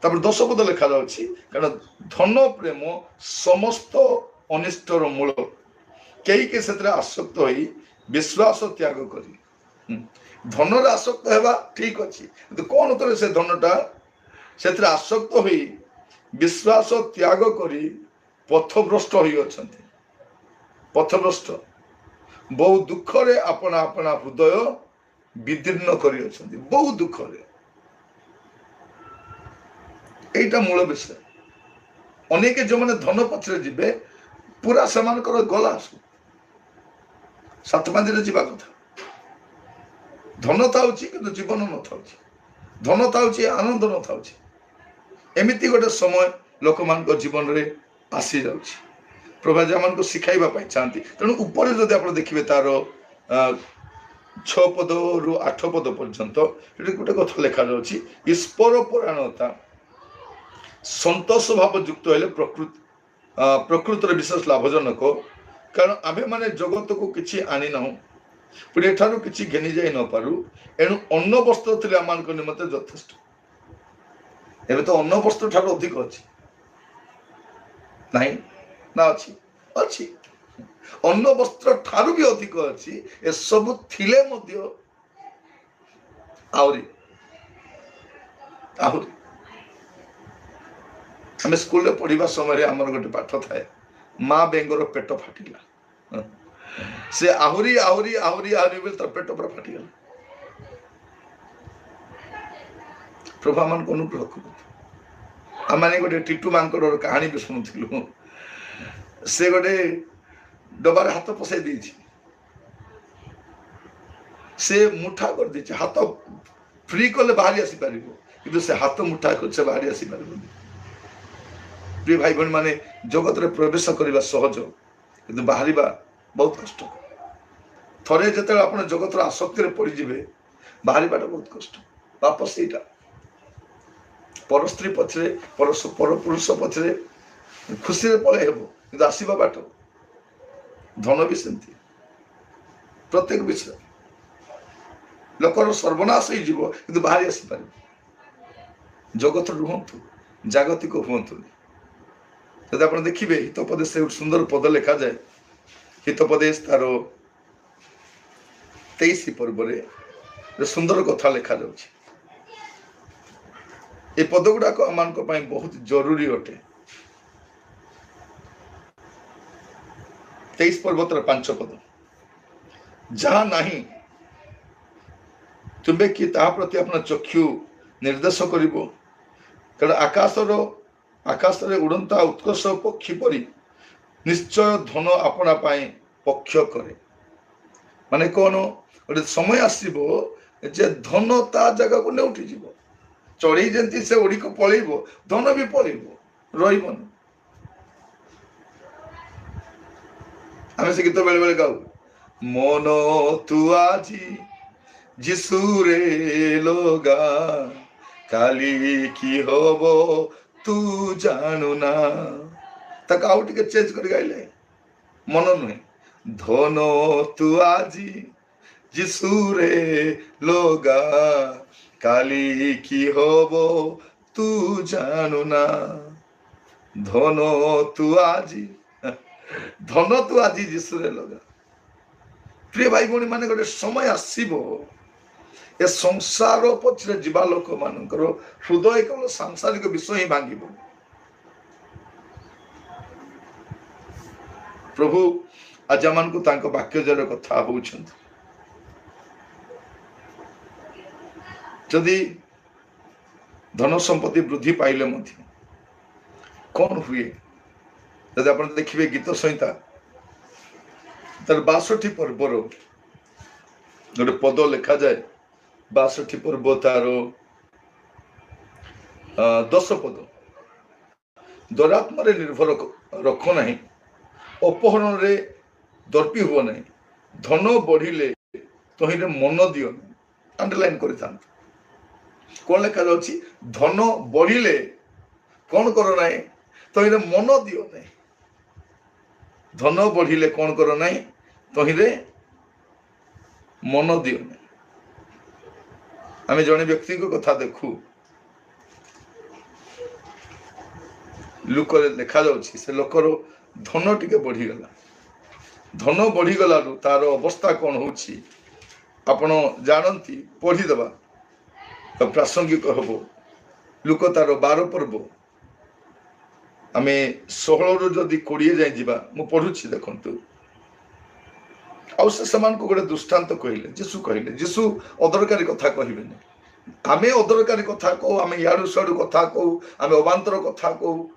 ତାପରେ 10 ପଦ ଲେଖାଯାଉଛି, କାରଣ ଧନ ପ୍ରେମ ସମସ୍ତ ଅନିଷ୍ଟର ମୂଳ, କେହି କେହି ସେଥିରେ ଆସକ୍ତ ହୋଇ ବିଶ୍ୱାସ ତ୍ୟାଗ କରି। ଧନରେ ଆସକ୍ତ ହେବା ଠିକ ଅଛି, କିନ୍ତୁ କଣ କରେ ସେ ଧନଟା? ସେଥିରେ ଆସକ୍ତ ହୋଇ ବିଶ୍ୱାସ ତ୍ୟାଗ କରି ପଥଭ୍ରଷ୍ଟ ହୋଇଅଛନ୍ତି। ପଥଭ୍ରଷ୍ଟ, ବହୁ ଦୁଃଖରେ ଆପଣା ଆପଣା ହୃଦୟ ବିଦୀର୍ଣ୍ଣ କରିଅଛନ୍ତି। ବହୁ ଦୁଃଖରେ, এইটা ମୂଳ ବିଷୟ। ଅନେକ ଯେଉଁମାନେ ଧନ ପଛରେ ଯିବେ, ପୁରା ସେମାନଙ୍କର ଗଲା ସାତମାଦିରେ ଯିବା କଥା। ଧନ ଥାଉଛି କିନ୍ତୁ ଜୀବନ ନଥାଉଛି, ଧନ ଥାଉଛି ଆନନ୍ଦ ନଥାଉଛି। ଏମିତି ଗୋଟେ ସମୟ ଲୋକମାନଙ୍କ ଜୀବନରେ ଆସିଯାଉଛି। ପ୍ରଭୁ ଯେଉଁମାନଙ୍କୁ ଶିଖାଇବା ପାଇଁ ଚାହାନ୍ତି। ତେଣୁ ଉପରେ ଯଦି ଆପଣ ଦେଖିବେ ତାର 6 ପଦରୁ 8 ପଦ ପର୍ଯ୍ୟନ୍ତ ଏଠି ଗୋଟେ କଥା ଲେଖାଯାଉଛି, ଈଶ୍ୱର ପରାୟଣତା ସନ୍ତୋଷ ଭାବ ଯୁକ୍ତ ହେଲେ ପ୍ରକୃତରେ ବିଶେଷ ଲାଭଜନକ। କାରଣ ଆମ୍ଭେମାନେ ଜଗତକୁ କିଛି ଆଣିନାହୁଁ, ପୁଣି ଏଠାରୁ କିଛି ଘେନି ଯାଇ ନପାରୁ, ଏଣୁ ଅନ୍ନ ବସ୍ତ୍ର ଥିଲେ ଆମମାନଙ୍କ ନିମନ୍ତେ ଯଥେଷ୍ଟ। ଏବେ ତ ଅନ୍ନ ବସ୍ତ୍ର ଠାରୁ ଅଧିକ ଅଛି ନାହିଁ ନା? ଅଛି, ଅଛି। ଅନ୍ନ ବସ୍ତ୍ର ଠାରୁ ବି ଅଧିକ ଅଛି। ଏସବୁ ଥିଲେ ମଧ୍ୟ ଆହୁରି ଆହୁରି ଆମେ ସ୍କୁଲରେ ପଢିବା ସମୟରେ ଆମର ଗୋଟେ ପାଠ ଥାଏ, ମା ବେଙ୍ଗର ପେଟ ଫାଟିଲା। ସେ ଆହୁରି ଆହୁରି ଆହୁରି ଆହୁରି ବୋଲି ତାର ପେଟ ପୁରା ଫାଟିଗଲା। ପ୍ରଭୁ ଆମମାନଙ୍କୁ ଅନୁଗ୍ରହ କରନ୍ତୁ। ଆମେ ଗୋଟେ ଟିଟୁ ମାଙ୍କଡର କାହାଣୀ ବି ଶୁଣୁଥିଲୁ। ସେ ଗୋଟେ ଡବାରେ ହାତ ପଶାଇ ଦେଇଛି, ସେ ମୁଠା କରିଦେଇଛି। ହାତ ଫ୍ରି କଲେ ବାହାରି ଆସିପାରିବ, କିନ୍ତୁ ସେ ହାତ ମୁଠା କରି ସେ ବାହାରି ଆସିପାରିବନି। ପ୍ରିୟ ଭାଇ ଭଉଣୀ ମାନେ, ଜଗତରେ ପ୍ରବେଶ କରିବା ସହଜ, କିନ୍ତୁ ବାହାରିବା ବହୁତ କଷ୍ଟ। ଥରେ ଯେତେବେଳେ ଆପଣ ଜଗତର ଆସକ୍ତିରେ ପଡ଼ିଯିବେ, ବାହାରିବାଟା ବହୁତ କଷ୍ଟ। ପାପ ସେଇଟା। ପର ସ୍ତ୍ରୀ ପଛରେ, ପର ପୁରୁଷ ପଛରେ ଖୁସିରେ ପଳେଇ ହେବ, କିନ୍ତୁ ଆସିବା ବାଟ। ଧନ ବି ସେମିତି, ପ୍ରତ୍ୟେକ ବିଷୟ ଲୋକର ସର୍ବନାଶ ହେଇଯିବ, କିନ୍ତୁ ବାହାରି ଆସିପାରିବ। ଜଗତରେ ରୁହନ୍ତୁ, ଜାଗତିକ ହୁଅନ୍ତୁନି। ଯଦି ଆପଣ ଦେଖିବେ ହିତୋପଦେଶ ଗୋଟେ ସୁନ୍ଦର ପଦ ଲେଖାଯାଏ। ହିତୋପଦେଶ ତାର 23 ପର୍ବରେ ସୁନ୍ଦର କଥା ଲେଖାଯାଉଛି। ଏ ପଦ ଗୁଡାକ ଆମମାନଙ୍କ ପାଇଁ ବହୁତ ଜରୁରୀ ଅଟେ। 23 ପର୍ବ ତାର 5 ପଦ, ଯାହା ନାହିଁ ତୁମେ କି ତାହା ପ୍ରତି ଆପଣ ଚକ୍ଷୁ ନିର୍ଦ୍ଦେଶ କରିବ। କାରଣ ଆକାଶରେ ଉଡ଼ନ୍ତା ଉତ୍କର୍ଷ ପକ୍ଷୀ ପରି ନିଶ୍ଚୟ ଧନ ଆପଣା ପାଇଁ ପକ୍ଷ କରେ। ମାନେ କଣ? ଗୋଟେ ସମୟ ଆସିବ ଯେ ଧନ ତା ଜାଗାକୁ ନେଉଟିଯିବ। ଚଢ଼େଇ ଯେମିତି ସେ ଉଡ଼ିକି ପଳେଇବ, ଧନ ବି ପଳେଇବ, ରହିବନି। ଆମେ ସେ ଗୀତ ବେଳେ ବେଳେ ଗାଉ, ମନ ତୁ ଆଜି যিশুরে লগা, কালি কি হব তু জানু না। তাকে ଆଉ ଟିକେ ଚେଞ୍ଜ କରି ଗାଇଲେ, ମନ ନୁହେଁ, ଧନ ତୁ ଆଜି যিশুরে লগা, কালি কি হব তু জানু না। ধন তু ଆଜି, ଧନ ତୁ ଆଜି যিশুରେ লগା। ପ୍ରିୟ ଭାଇ ଭଉଣୀ ମାନେ, ଗୋଟେ ସମୟ ଆସିବ ଏ ସଂସାର ପଛରେ ଯିବା ଲୋକମାନଙ୍କର ହୃଦୟ କେବଳ ସାଂସାରିକ ବିଷୟ ହିଁ ଭାଙ୍ଗିବ। ପ୍ରଭୁ ଆଜି ଆମମାନଙ୍କୁ ତାଙ୍କ ବାକ୍ୟ ଦ୍ୱାରା କଥା ହଉଛନ୍ତି। ଯଦି ଧନ ସମ୍ପତ୍ତି ବୃଦ୍ଧି ପାଇଲେ ମଧ୍ୟ କଣ ହୁଏ? ଯଦି ଆପଣ ଦେଖିବେ ଗୀତ ସଂହିତା ତାର 62 ପର୍ବର ଗୋଟେ ପଦ ଲେଖାଯାଏ। 62 ପର୍ବ ତାର 10 ପଦ, ଦରାତ୍ମାରେ ନିର୍ଭର ରଖ ନାହିଁ, ଅପହରଣରେ ଦର୍ପୀ ହୁଅ ନାହିଁ, ଧନ ବଢିଲେ ତହିଁରେ ମନ ଦିଅ ନାହିଁ। अंडरलाइन कर कौन लिखा जाଉଛି धन बढ़िले कौन कर ना तहिरे मन दियो ना धन बढ़िले कौन कर ना तहिरे मन दियो ना आम जड़े व्यक्ति को कथा देखु लुक देखा जाଉଛି से लोकर धन टिके बढ़ीगला धन बढ़ीगला तार अवस्था कौन होची आपण जानती पढ़ीदेवा तो प्रासंगिक हम लुक तार 12 पर्व आम 16 रु जदि 20 जाए जा पढ़ुची देखु से गोटे दृष्टांत कहले जीशु अदरकारी कथा कहबे आम अदरकारी कथा कहू आम इाड़ू सियाड़ू कथा कहू आम अबांतर कथा कहू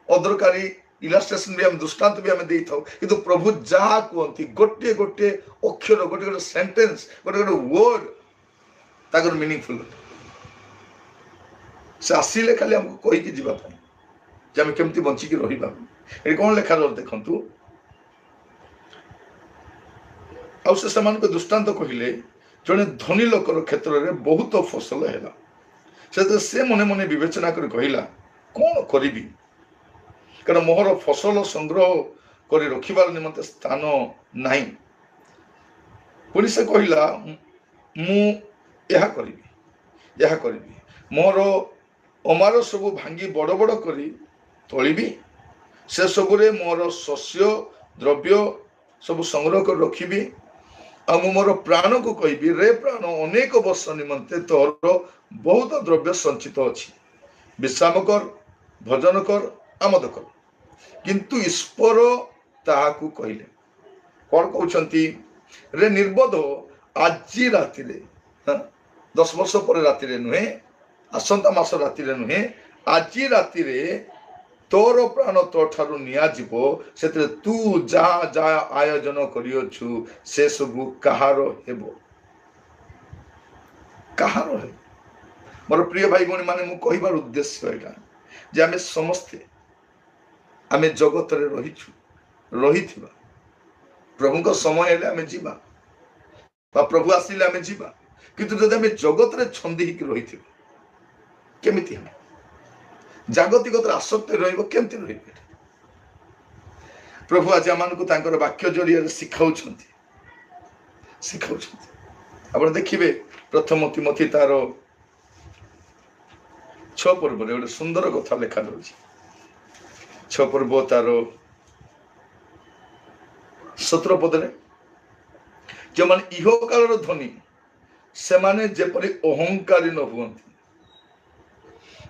अदरकारी इलास्ट्रेशन भी आम दृष्टांत भी आम दे था कि प्रभु जहा कहती गोटे गोटे अक्षर गोटे गोटे सेंटेंस गोटे गोटे वर्ड ताकर मीनिंगफुल से आसिले खाली आमको कहीकि जावाई जे आम केमती बंचिकी रहा ये कौन लेखा देखु से दृष्टांत कहले जड़े धनी लोकर क्षेत्र में बहुत फसल है से मने मने विवेचना कर कहला कौन करी कारण मोहर फसल संग्रह कर रखिबार निमंते स्थान नहीं पुणी से कहला करी मोर अमार सब भांगी बड़ बड़ करी तोलिबी से सबुरे मोर शस्य द्रव्य सब संग्रह कर रखिबी आ मोर प्राण को कहबी रे प्राण अनेक वर्ष निमंते तोर बहुत द्रव्य संचित अछि विश्राम कर भजन कर आमद कर किंतु ईश्वर ताहाकू कहले कौन कहते रे निर्बोध आज राति 10 वर्ष पर राति नुहे आसंता मास राति नुहे आज राति तोर प्राण तो ठारू नियाजिब से तू जहाँ जहाँ आयोजन करियछु से सबू कहार हेबो कहार हे मोर प्रिय भाई भौणी माने मु कहिबार उद्देश्य एटा जे आमे समस्ते आमे जगत रे रहिथिबा प्रभु को समय हेले आमे जीवा बा प्रभु आसिले आमे जीवा किंतु जदि आमे जगत रे छंदी हिक रहिथिबा केमिति हम जागतिकत आसक्ति रहिबो केमति रहिबे प्रभु आज आमान को तांकर वाक्य जरिया सिखाउछंती आपण देखिबे प्रथम तिमोथी तार 6 पर्व रे गोटे सुंदर कथा लिखा जाउछि 6 पर्व तार 17 पद रे जो माने इहो कालर धनी से माने जेपरि अहंकारी न हुअंती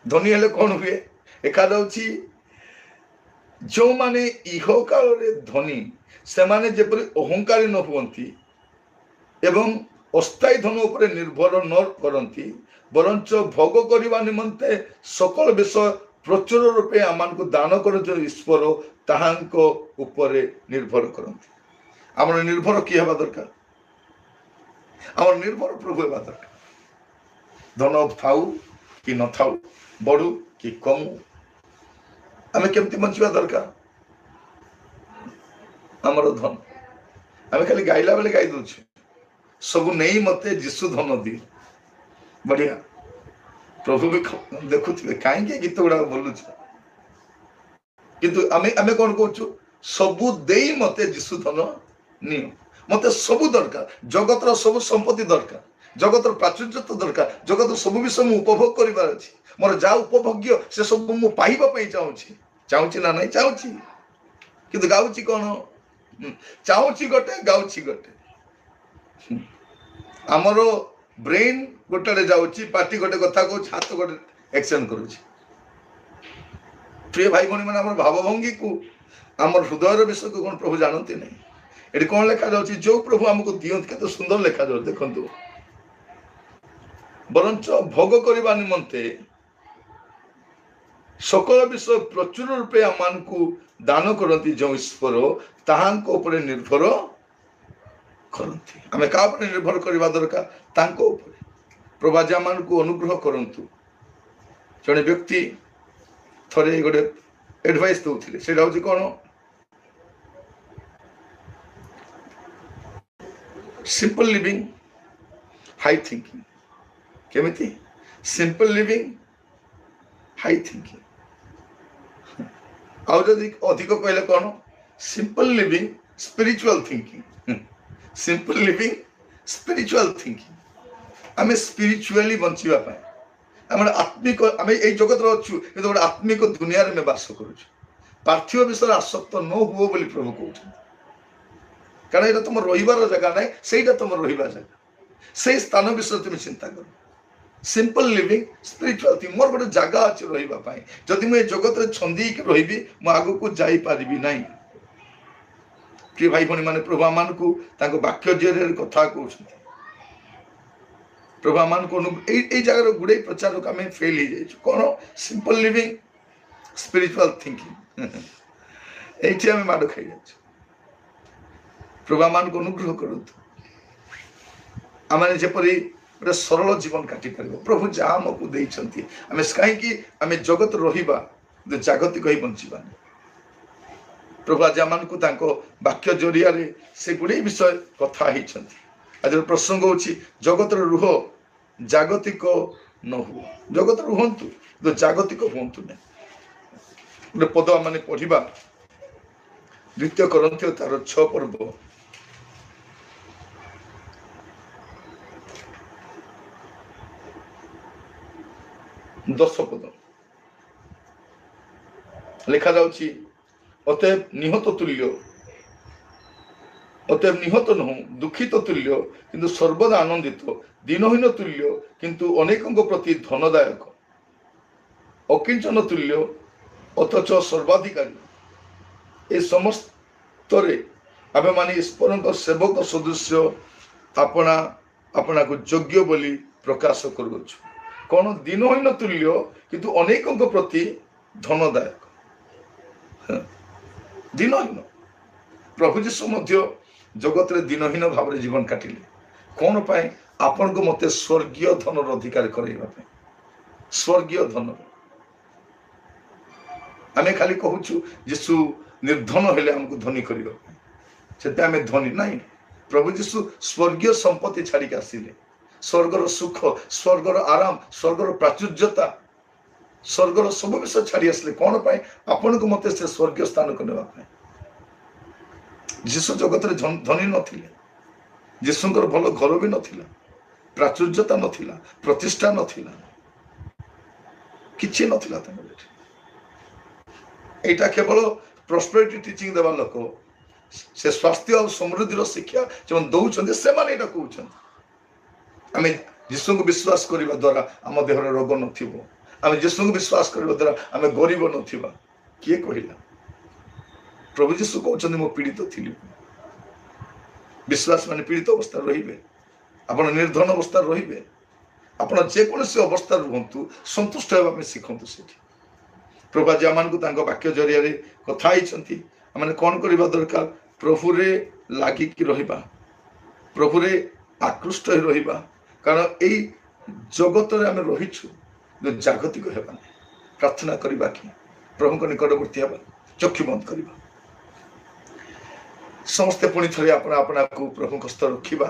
धनी हेले कौन हुए एका जाउछि जो माने इहो काल रे धनी से माने जेपरि अहंकारी न हुअंती एवं अस्थायी धन उपरे निर्भर न करंती बरंच भोग करबा निमंते सकल विषय प्रचुर रूपे आमान को दान कर ईश्वर ताहांको उपरे निर्भर करंती आमर निर्भर की हेबा दरकार आमर निर्भर प्रभु हेबा दरकार धन थाउ कि न थाउ बढ़ू कि कम आम केमती बंचवा दरकार आमर धन आम खाली गाइला बेले गाई दौर सब नहीं मते जीशु धन दी बढ़िया प्रभु भी देखुवे कहीं गीत गुड़ा बोलु किंतु आमे आमे कौन कहूँ सबू दे मते जीशु धन नियो मते सबू दरकार जगत सब संपत्ति दरकार जगत प्राचुर्य दरकार जगत सब विषय मु उपभोग करिबार अछि मोर जा उपभोग्य से सब मु पाइबा पई चाहूची ना नहीं चाहूची किंतु गाउची कोन चाहूची गोटे गाउची गोटे हमरो ब्रेन गोटे रे जाउची पार्टी गोटे कथा को हाथ गोटे एक्शन करूची प्रिय भाई भौणी माने हमर भावभंगी को हमर हृदय विषय को कोन प्रभु जानती नहीं एडी कोन लेखा जाउची जो प्रभु हमको दियंत केते सुंदर लेखा जाउ देखंतु बरंच भोग करबा निमंते सकल विषय प्रचुर रूपे आमान को दान करती जो ईश्वर ताहांको उपरे निर्भर करती आमे का उपरे निर्भर करबा दरकार तांको उपरे प्रभु आज आमान को अनुग्रह करंतु जने व्यक्ति थरे गोटे एडवाइस दउथिले सेटा होची कोन सिंपल लिविंग हाई थिंकिंग केमिति सिंपल लिविंग हाई थिंकिंग आउ जदि अधिक कहले कौन simple living spiritual thinking simple living spiritual thinking आम स्पिरिचुअली बंचवा आम आत्मिक आम यही जगत अच्छु कि गोटे आत्मिक दुनिया में बास करुँ पार्थिव विषय आसक्त न हुओ बोली प्रभु कहते कारण ये तुम रही जगह ना से तुम रही जगह से स्थान विषय तुम चिंता कर simple living spiritual thing more गोटे जगह अच्छे रही जदि मुझे जगत में छंदी रही आग को जापारि ना प्रिय भाई भणी मैंने प्रभु मान को वाक्य जरिए कथा कहते प्रभु मान को जगार गुड़े प्रचार को आम फेल हो जाए कौन सिंपल लिविंग स्पिरिचुअल थिंकिंग ये आम माड़ खाई जा प्रभु मान को अनुग्रह करूँ आम जपरी गोटे सरल जीवन काटि पार प्रभु जहाँ आमको देते आम कहीं आम जगत रहा जागतिक ही बंचवा प्रभु आज आम को वाक्य जरिया से गुड़े विषय कथा आज प्रसंग होची जगत रुह जागतिक न हो जगत रुहतु जागतिक हूँ ना गोटे पद आम पढ़ा द्वितीय करंथियो तार 6 पर्व 10 पद लिखा जाउची अतएव निहत नहु दुखित तुल्य किंतु सर्वदा आनंदित दिनहीन तुल्य किंतु अनेकों प्रति धनदायक अकिंचन तुल्य अथच सर्वाधिकारी ए समस्त आमे माने ईश्वर सेवक सदस्य अपना अपना को योग्य बोली प्रकाश करुछु कौन दिनहीन तुल्य किंतु अनेकों प्रति धनदायक दिनहीन प्रभु जीशु मध्य जगत रे दिनहीन भाव जीवन काटिले कौन पाए आपण को मते स्वर्गीय धन अधिकार करैबा पे स्वर्गीय धन आमे खाली कहूछु जीशु निर्धन हेले हमको धनी करिबा से आमे धनी नहीं प्रभु जीशु स्वर्गीय संपत्ति छाड़ी के आसिले स्वर्गर सुख स्वर्गर आराम स्वर्गर प्राचुर्यता स्वर्गर सब विषय छाड़ी आसले कौन पाए आपण को मते से स्वर्गीय स्थान को नेबा पाए जीशु जगत रे धनी नथिले जीशुंकर भल घर भी नथिला प्राचुर्यता नथिला प्रतिष्ठा नथिला किछि नथिला तंगे एटा केवल प्रॉस्पेरिटी टीचिंग देवा लोक से स्वास्थ्य और समृद्धि शिक्षा जो दौरान से कहते आम जीशु को विश्वास करने द्वारा आम देह रोग नथिबो आम जीशु को विश्वास करने द्वारा आम गरीब नथिबा किए कहला प्रभु जीशु कहते मो पीड़ित थी विश्वास माने पीड़ित अवस्था रहिबे आपण निर्धन अवस्था रहिबे आपण जेकोसी अवस्था रुहतु संतुष्ट होगा में शिखतु से प्रभु आज आम को वाक्य जरिया कथा आम कौन करवा दरकार प्रभु रे लागिकी रहिबा प्रभु रे आकृष्ट हो रहिबा कारण यही जगत रे आम रहीछु जो जागतिक हेबा प्रार्थना करबा कि प्रभु को निकटवर्ती हेबा चक्षु बंद करबा समस्ते पुणी थे अपना अपना को प्रभु हस्त रखा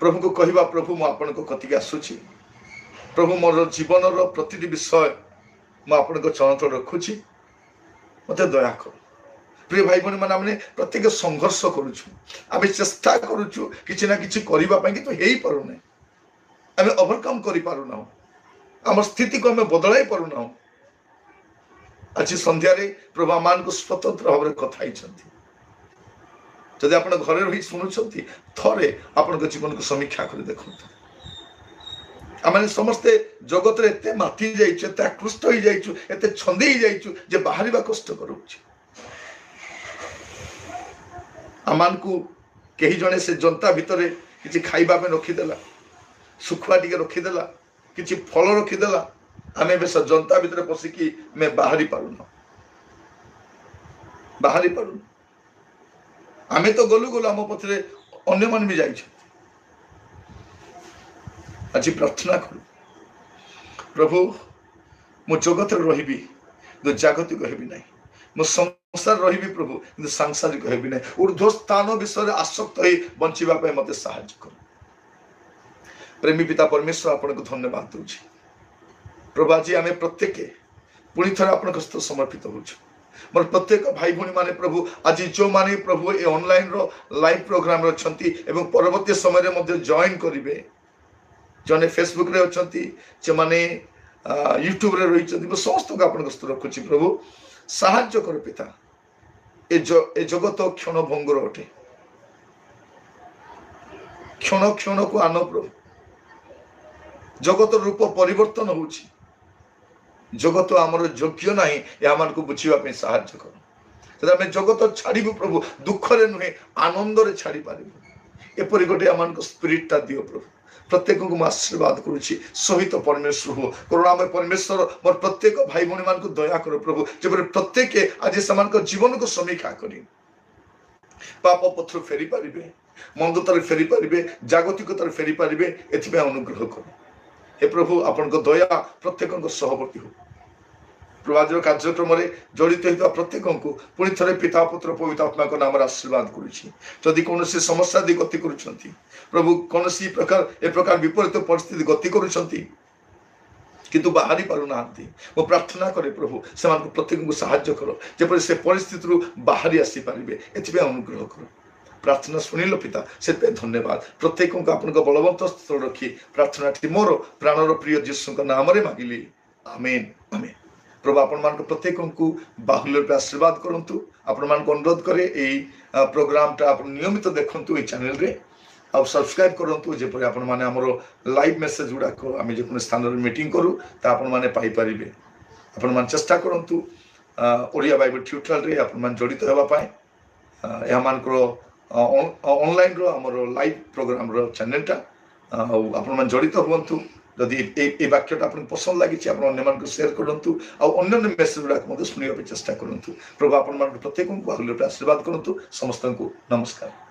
प्रभु को कहवा प्रभु मु आपण को कतिक आसुची प्रभु मोर जीवन प्रति विषय मुझे को चरण रखुची मत दया कर प्रिय भाई भनी मैंने प्रत्येक संघर्ष करुचु आम चेष्टा करुचु किसी ना कि करने कि हो पारुना आम ओवरकम कर पारुना आम स्थिति को आम बदलाई पारुना आज संध्यारे प्रभु मान को स्वतंत्र भाव में कथाई जदि आप घर रही शुणुंट थे आपण जीवन को समीक्षा कर देखो आम समस्ते जगत रे एते माथि जाइछु एते आकृष्ट हो जाइछु एते छंदी हो जाइछु जे बाहरिबा कष्ट करूछि आमान को कहीं जने से जनता भितरे किछि खाइबा पे रखिदेला सुखुआ टिके रखिदेला किछि फल रखिदेला आमे बेस जनता भितरे पसिकी मैं बाहरी पारुना आमे तो गलु गलु आम पथरे अन्य मन भी जाइछु आज प्रार्थना करू प्रभु मो जगत रही तो जागतिक हेबी ना मो संसार रही प्रभु कि सांसारिक हेबी ना ऊर्ध्व स्थान विषय आसक्त हो बंचवाई मत साहाय्य कर प्रेमी पिता परमेश्वर आपको धन्यवाद दूची प्रभु आज आम प्रत्येक पुणी थे आप समर्पित हो मोर प्रत्येक भाई भौणी माने प्रभु आज जो माने प्रभु ए ऑनलाइन रो लाइव प्रोग्राम रे छंती एवं परवर्ती समय रे मध्य जॉइन करिवे जने फेसबुक रे अछंती जे माने यूट्यूब रे रही छंती समस्त को आपन गस्त रखुची प्रभु सहाय्य कर पिता ए जगत क्षण भंगुर अटे क्षण क्षण को आनो प्रभु जगत रूप परिवर्तन होउची जगत आमर योग्य ना यहाँ को बुझापी साहाय्य कर आम जगत छाड़ू प्रभु दुखरे नुहे आनंद छाड़ी पारू एपरी गोटे आम स्पिरिटा दियो प्रभु प्रत्येक को आशीर्वाद करुच्ची सहित परमेश्वर हो करुणामय परमेश्वर मोर प्रत्येक भाई भौणी मान दया कर प्रभु जब प्रत्येक आज से जीवन को समीक्षा कर पाप पथर फेरी पारे मंदतार फेरी पारे जागतिकतार फेरी पारे एथि अनुग्रह कर हे प्रभु आपण दया प्रत्येक सहवर्ती हो प्रभु आज कार्यक्रम में जड़ित होता प्रत्येक को पुणी थे पिता पुत्र पवित्र आत्मा को नाम आशीर्वाद करुच्ची कौन समस्या दी गति कर प्रभु कौन प्रकार ए प्रकार विपरीत परिस्थिति गति किंतु बाहरी पारु ना मो प्रार्थना करे प्रभु से प्रत्येक को साहाय्य कर जब से परिस्थिति बाहरी आसी पारे एथि अनुग्रह कर प्रार्थना शुणिल पिता से धन्यवाद प्रत्येक को आप बलवंत स्थल रखी प्रार्थना मोर प्राणर प्रिय जीशु नाम मांगिली आमेन आमेन प्रभु आपण मान प्रत्येक को बाहुल्य रूप आशीर्वाद करूँ आपण मान अनुरोध करे प्रोग्राम आप नियमित देखु चैनल रे आ सब्सक्राइब करूँ जपरी आपण मैंने आमर लाइव मेसेज गुड़ाक आम जो स्थान मीटिंग करूँ पाई पारे आपण मान चेष्टा करूँ ओडिया बाइबल ट्यूटोरियल रे जड़ित होगापाई यहाँ ऑनलाइन रो आमर लाइव प्रोग्राम रो चैनलटा आपण जड़ित हूँ जदि ए वाक्यटा आपको पसंद लगी आप सेयार करूँ अन्य मेसेज गुड़ाक शुणा चेष्टा करूँ प्रभु आपण प्रत्येक को बाहुल्य आशीर्वाद करूँ समस्त को नमस्कार।